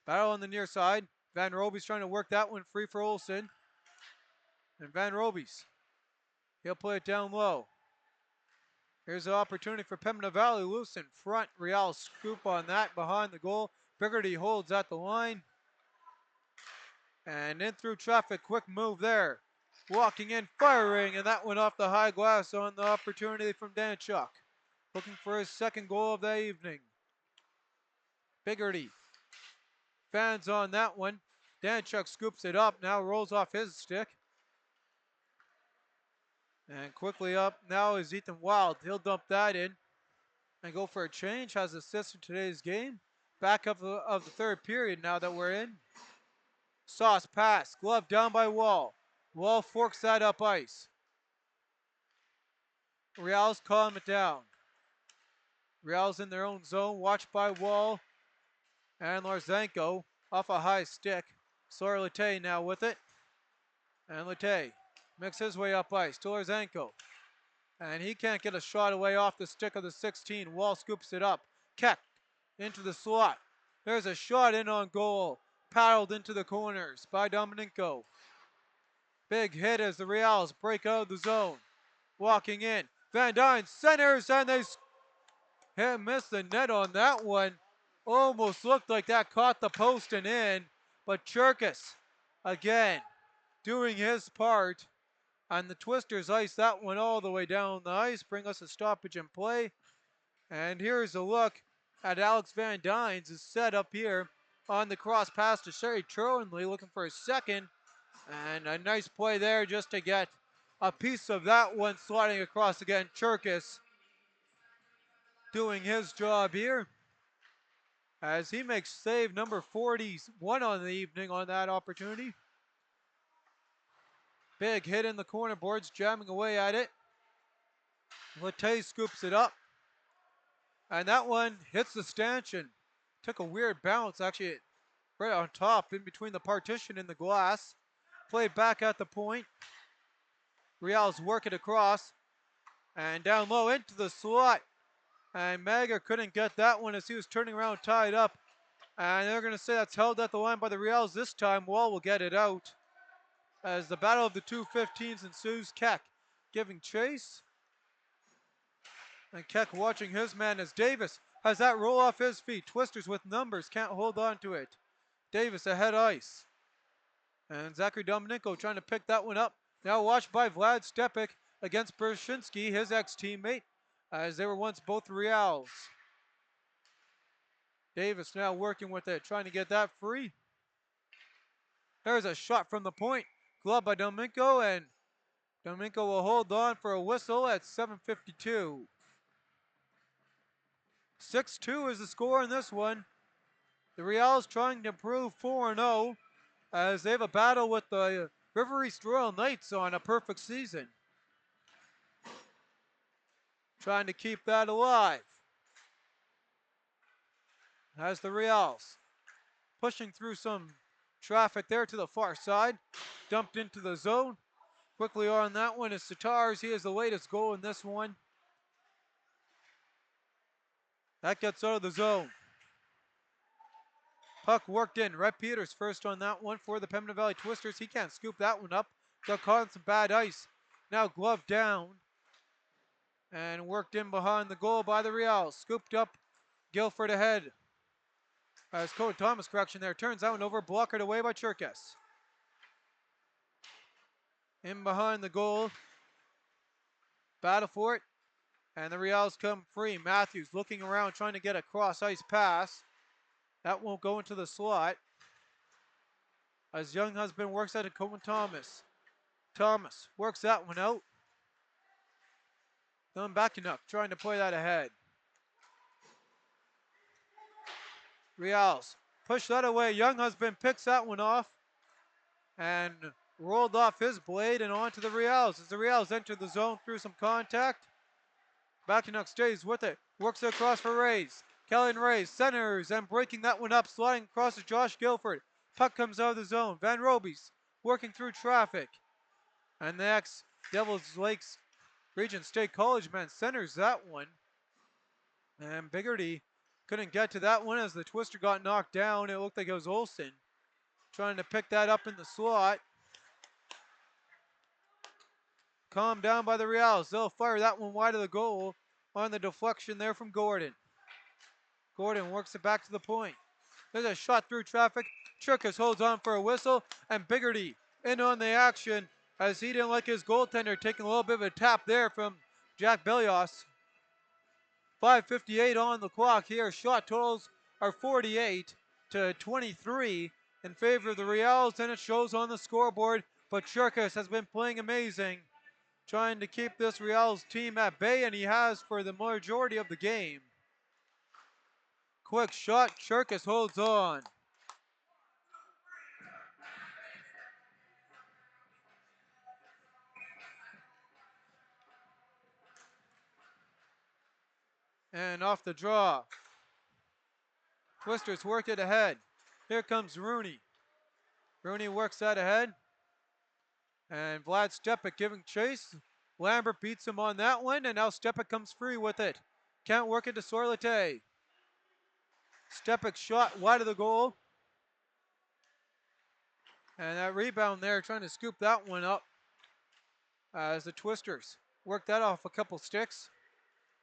Battle on the near side. Van Robies trying to work that one free for Olsen. And Van Robies, he'll play it down low. Here's an opportunity for Pembina Valley. Loose in front. Riels scoop on that behind the goal. Biggerty holds at the line. And in through traffic, quick move there. Walking in, firing, and that went off the high glass on the opportunity from Danchuk. Looking for his second goal of the evening. Biggerty. Fans on that one. Danchuk scoops it up, now rolls off his stick. And quickly up now is Ethan Wild. He'll dump that in and go for a change. Has assist in today's game. Back up of the third period now that we're in. Sauce pass. Glove down by Wall. Wall forks that up ice. Riels calm it down. Riels in their own zone. Watched by Wall and Larzenko off a high stick. Sawyer Latte now with it. And Latte makes his way up ice to Larzenko. And he can't get a shot away off the stick of the 16. Wall scoops it up. Keck into the slot. There's a shot in on goal. Paddled into the corners by Dominenko. Big hit as the Riels break out of the zone. Walking in. Van Dyne centers and they missed the net on that one. Almost looked like that caught the post and in. But Cherkis again doing his part. And the Twisters ice that one all the way down the ice, bring us a stoppage in play. And here's a look at Alex Van Dyne's set up here on the cross pass to Sherry Trowenley, looking for a second. And a nice play there just to get a piece of that one, sliding across again. Cherkis doing his job here as he makes save number 41 on the evening on that opportunity. Big hit in the corner boards, jamming away at it. Latte scoops it up. And that one hits the stanchion. Took a weird bounce, actually, right on top, in between the partition and the glass. Played back at the point. Riels work it across. And down low into the slot. And Maga couldn't get that one as he was turning around tied up. And they're going to say that's held at the line by the Riels this time. Wall will get it out. As the battle of the two 15s ensues, Keck giving chase. And Keck watching his man as Davis has that roll off his feet. Twisters with numbers can't hold on to it. Davis ahead ice. And Zachary Dominenko trying to pick that one up. Now watched by Vlad Stepik against Bershinsky, his ex-teammate, as they were once both Riels. Davis now working with it, trying to get that free. There's a shot from the point. Glove by Dominenko, and Dominenko will hold on for a whistle at 7:52. 6-2 is the score in this one. The Riels trying to improve 4-0 as they have a battle with the River East Royal Knights on a perfect season. Trying to keep that alive. As the Riels pushing through some traffic there to the far side. Dumped into the zone. Quickly on that one is Satars. He has the latest goal in this one. That gets out of the zone. Puck worked in. Rhett Peters first on that one for the Pembina Valley Twisters. He can't scoop that one up. Got caught in some bad ice. Now glove down. And worked in behind the goal by the Riels. Scooped up. Guilford ahead. As Cody Thomas correction there. Turns that one over. Blockered away by Cherkis. In behind the goal. Battle for it. And the Riels come free. Matthews looking around trying to get a cross ice pass. That won't go into the slot. As Young Husband works out to Coleman Thomas. Thomas works that one out. Going back enough, trying to play that ahead. Riels push that away. Young Husband picks that one off. And rolled off his blade and onto the Riels. As the Riels enter the zone through some contact. Backenock stays with it. Works it across for Rays. Kellen Rays centers and breaking that one up. Sliding across to Josh Guilford. Puck comes out of the zone. Van Robies working through traffic. And the ex-Devils Lakes Region State College man centers that one. And Biggerty couldn't get to that one as the Twister got knocked down. It looked like it was Olsen trying to pick that up in the slot. Calmed down by the Riels. They'll fire that one wide of the goal on the deflection there from Gordon. Gordon works it back to the point. There's a shot through traffic. Churkus holds on for a whistle, and Biggerty in on the action as he didn't like his goaltender taking a little bit of a tap there from Jack Bellios. 5:58 on the clock here. Shot totals are 48 to 23 in favor of the Riels, and it shows on the scoreboard. But Churkus has been playing amazing, trying to keep this Riels team at bay, and he has for the majority of the game. Quick shot, Churkus holds on. And off the draw. Twisters work it ahead. Here comes Rooney. Rooney works that ahead. And Vlad Stepic giving chase. Lambert beats him on that one, and now Stepic comes free with it. Can't work it to Sorlete. Stepic shot wide of the goal. And that rebound there, trying to scoop that one up as the Twisters work that off a couple sticks.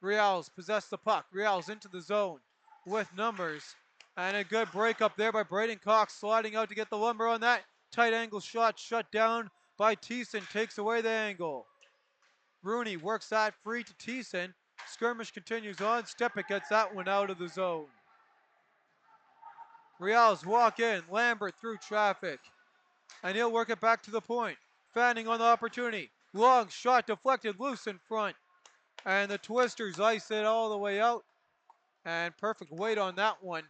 Riels possess the puck. Riels into the zone with numbers. And a good break up there by Braden Cox, sliding out to get the lumber on that. Tight angle shot shut down by Thiessen, takes away the angle. Rooney works that free to Thiessen. Skirmish continues on. Stepic gets that one out of the zone. Riels walk in. Lambert through traffic. And he'll work it back to the point. Fanning on the opportunity. Long shot deflected loose in front. And the Twisters ice it all the way out. And perfect weight on that one.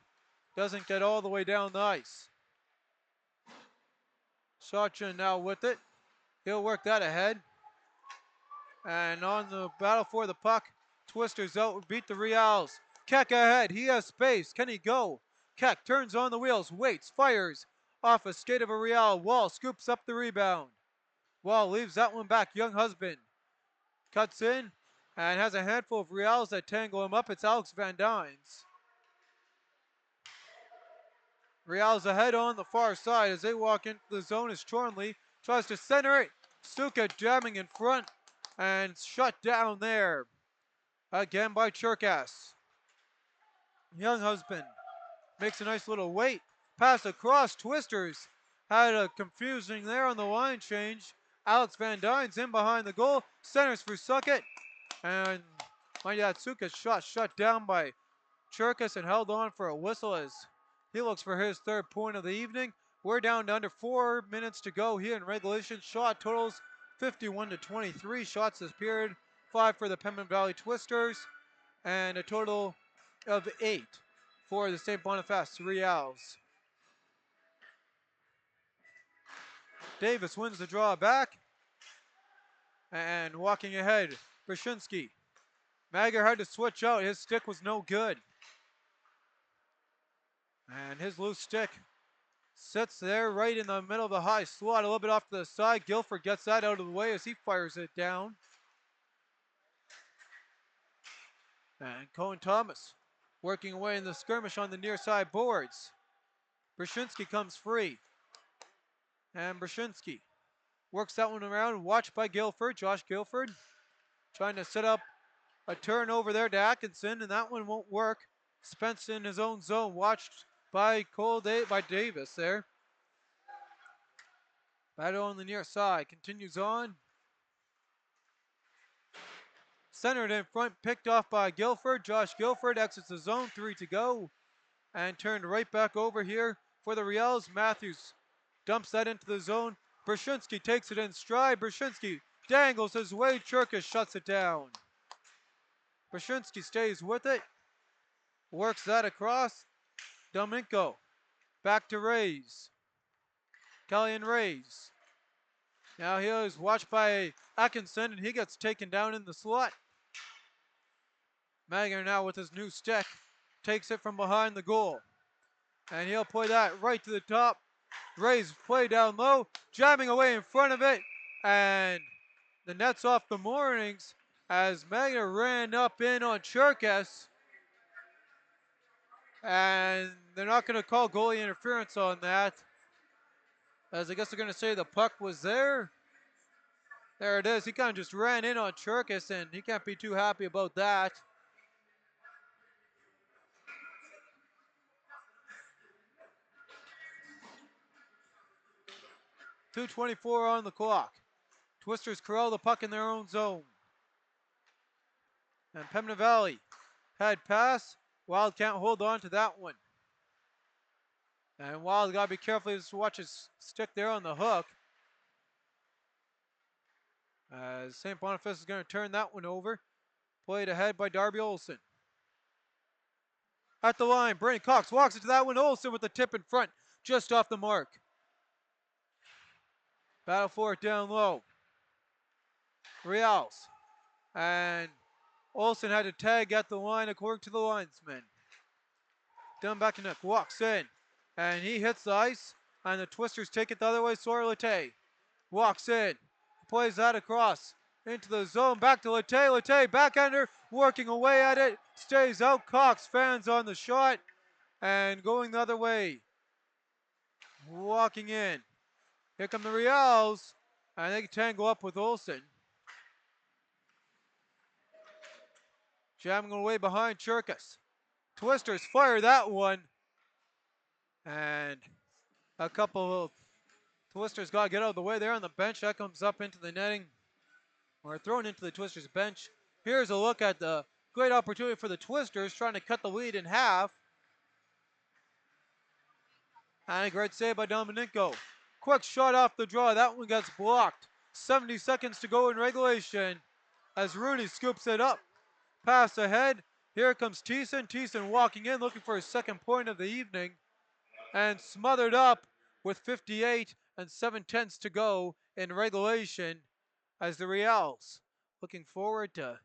Doesn't get all the way down the ice. Sachin now with it. He'll work that ahead. And on the battle for the puck, Twisters out, beat the Riels. Keck ahead, he has space, can he go? Keck turns on the wheels, waits, fires. Off a skate of a Riel, Wall scoops up the rebound. Wall leaves that one back, Young Husband. Cuts in, and has a handful of Riels that tangle him up. It's Alex Van Dynes. Riels ahead on the far side as they walk into the zone as Chornley tries to center it. Stuka jamming in front and shut down there. Again by Churkas. Young Husband makes a nice little wait. Pass across. Twisters had a confusing there on the line change. Alex Van Dynes in behind the goal. Centers for Suckett. And Mayatsuka's shot shut down by Churkas and held on for a whistle as he looks for his third point of the evening. We're down to under 4 minutes to go here in regulation. Shot totals 51 to 23 shots this period. 5 for the Pembina Valley Twisters and a total of 8 for the St. Boniface Riels. Davis wins the draw back. And walking ahead, Brzezinski. Magyar had to switch out. His stick was no good. And his loose stick sits there right in the middle of the high slot, a little bit off to the side. Guilford gets that out of the way as he fires it down. And Cohen Thomas working away in the skirmish on the near side boards. Brzezinski comes free. And Brzezinski works that one around, watched by Guilford, Josh Guilford. Trying to set up a turnover there to Atkinson, and that one won't work. Spence in his own zone, watched by Davis there. Battle on the near side, continues on. Centered in front, picked off by Guilford. Josh Guilford exits the zone, 3 to go. And turned right back over here for the Riels. Matthews dumps that into the zone. Brzezinski takes it in stride. Brzezinski dangles his way. Churkas shuts it down. Brzezinski stays with it. Works that across. Dominko back to Rays. Kellyan Rays. Now he is watched by Atkinson and he gets taken down in the slot. Magyar now with his new stick takes it from behind the goal. And he'll play that right to the top. Rays play down low, jamming away in front of it. And the net's off the moorings as Magyar ran up in on Churkas. And they're not going to call goalie interference on that, as I guess they're going to say the puck was there. There it is. He kind of just ran in on Churkas, and he can't be too happy about that. 2:24 on the clock. Twisters corral the puck in their own zone. And Pembina Valley had pass. Wild can't hold on to that one. And Wild got to be careful to watch his stick there on the hook. As St. Boniface is going to turn that one over. Played ahead by Darby Olsen. At the line, Brandon Cox walks into that one. Olsen with the tip in front, just off the mark. Battle for it down low. Riels. And Olsen had to tag at the line according to the linesman. Down back to Nick, walks in. And he hits the ice. And the Twisters take it the other way. Sawyer Latte walks in. Plays that across into the zone. Back to Latte. Latte backhander. Working away at it. Stays out. Cox fans on the shot. And going the other way. Walking in. Here come the Riels. And they can tangle up with Olsen. Jamming away behind Cherkas. Twisters fire that one. And a couple of Twisters got to get out of the way there on the bench. That comes up into the netting. Or thrown into the Twisters bench. Here's a look at the great opportunity for the Twisters trying to cut the lead in half. And a great save by Dominenko. Quick shot off the draw. That one gets blocked. 70 seconds to go in regulation as Rooney scoops it up. Pass ahead. Here comes Thiessen. Thiessen walking in, looking for his second point of the evening. And smothered up with 58 and 7/10 to go in regulation as the Riels looking forward to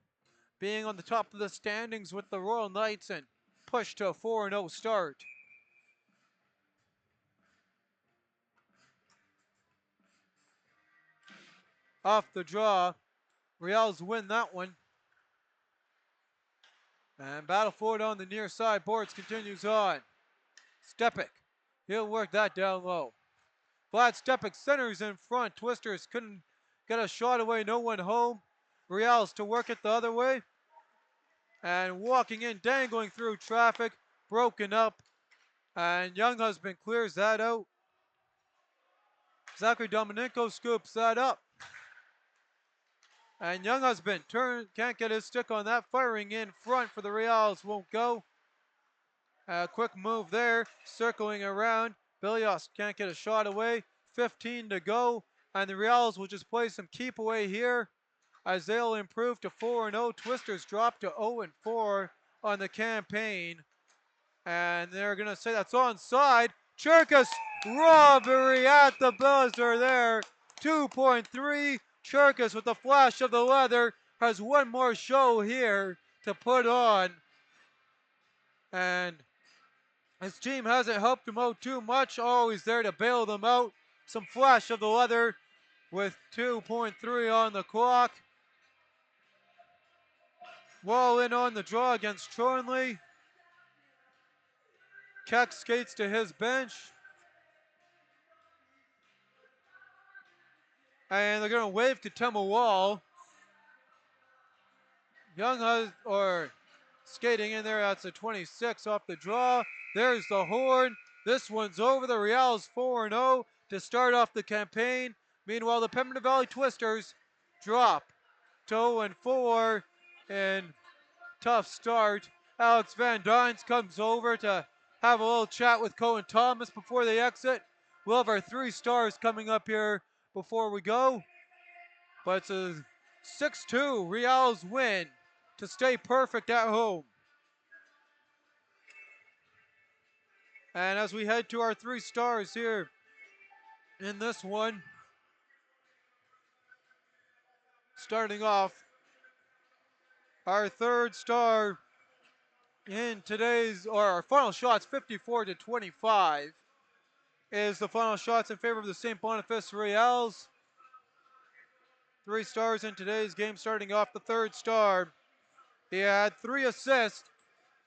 being on the top of the standings with the Royal Knights and push to a 4-0 start. Off the draw, Riels win that one. And battle for it on the near side boards continues on. Stepik, he'll work that down low. Vlad Stepik centers in front. Twisters couldn't get a shot away, no one home. Riels to work it the other way. And walking in, dangling through traffic, broken up. And Younghusband clears that out. Zachary Dominenko scoops that up. And Younghusband can't get his stick on that. Firing in front for the Riels won't go. A quick move there, circling around. Bilios can't get a shot away. 15 to go. And the Riels will just play some keep away here as they'll improve to 4-0. Twisters drop to 0-4 on the campaign. And they're going to say that's onside. Cherkas, robbery at the buzzer there. 2.3. Cherkas with the flash of the leather has one more show here to put on. And his team hasn't helped him out too much. Always there to bail them out. Some flash of the leather with 2.3 on the clock. Wall in on the draw against Thornley. Keck skates to his bench. And they're going to wave Katema Wall. Skating in there, that's a 26 off the draw. There's the horn. This one's over. The Riels 4-0 to start off the campaign. Meanwhile, the Pembina Valley Twisters drop to 0-4 and tough start. Alex Van Dines comes over to have a little chat with Cohen Thomas before they exit. We'll have our 3 stars coming up here before we go. But it's a 6-2 Riels win to stay perfect at home. And as we head to our 3 stars here in this one, starting off, our 3rd star in today's, or our final shots, 54-25, is the final shots in favor of the St. Boniface Riels. 3 stars in today's game, starting off the 3rd star. He had 3 assists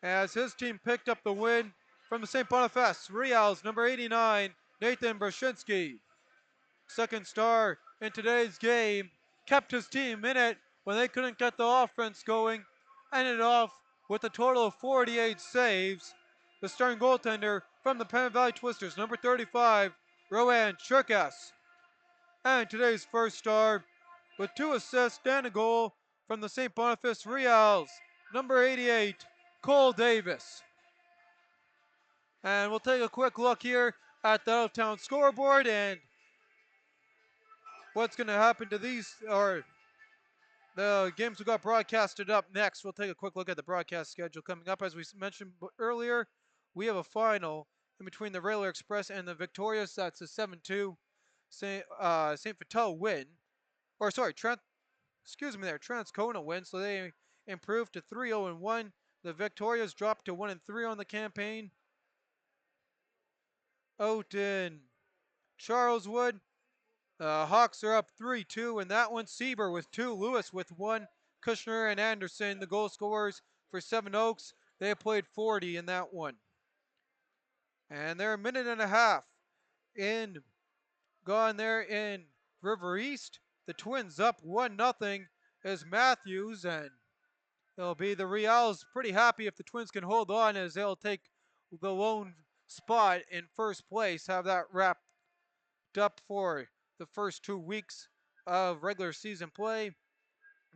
as his team picked up the win from the St. Boniface Riels, number 89, Nathan Brzezinski. 2nd star in today's game, kept his team in it when they couldn't get the offense going. Ended off with a total of 48 saves. The starting goaltender from the Pembina Valley Twisters, number 35, Rowan Cherkas. And today's first star with 2 assists and a goal from the St. Boniface Riels, number 88, Cole Davis. And we'll take a quick look here at the out-of-town scoreboard and what's going to happen to these, or the games we got broadcasted up next. We'll take a quick look at the broadcast schedule coming up. As we mentioned earlier, we have a final in between the Railer Express and the Victorious. That's a 7-2 St. Vital win. Or sorry, Transcona win. So they improved to 3-0-1. The Victorias dropped to 1-3 on the campaign. Out in Charleswood, the Hawks are up 3-2 in that one. Sieber with 2, Lewis with 1, Kushner and Anderson, the goal scorers for Seven Oaks. They played 40 in that one. And they're a minute and a half gone there in River East. The Twins up 1-0 as Matthews, and it'll be the Riels pretty happy if the Twins can hold on, as they'll take the lone spot in first place, have that wrapped up for the first 2 weeks of regular season play.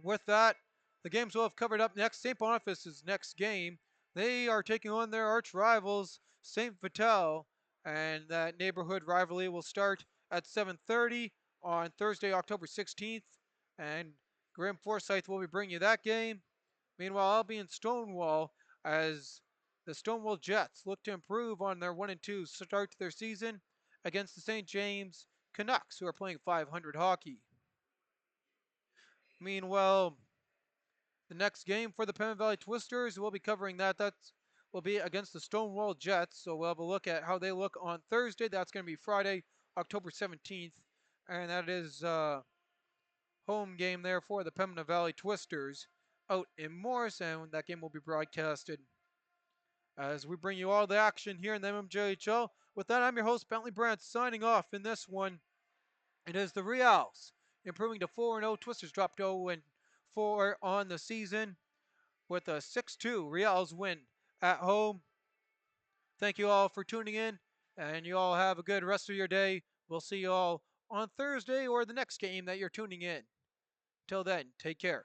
With that, the games we'll have covered up next. St. Boniface's next game, they are taking on their arch rivals, St. Vital, and that neighborhood rivalry will start at 7:30 on Thursday, October 16th, and Graham Forsyth will be bringing you that game. Meanwhile, I'll be in Stonewall as the Stonewall Jets look to improve on their 1-2 start to their season against the St. James Canucks, who are playing .500 hockey. Meanwhile, the next game for the Pemmon Valley Twisters, we'll be covering that. That will be against the Stonewall Jets. So we'll have a look at how they look on Thursday. That's going to be Friday, October 17th. And that is home game there for the Pemmon Valley Twisters out in Morris. And that game will be broadcasted as we bring you all the action here in the MMJHL. With that, I'm your host, Bentley Brandt, signing off in this one. It is the Riels improving to 4-0. Twisters dropped 0-4 on the season with a 6-2 Riels win at home. Thank you all for tuning in, and you all have a good rest of your day. We'll see you all on Thursday or the next game that you're tuning in. Till then, take care.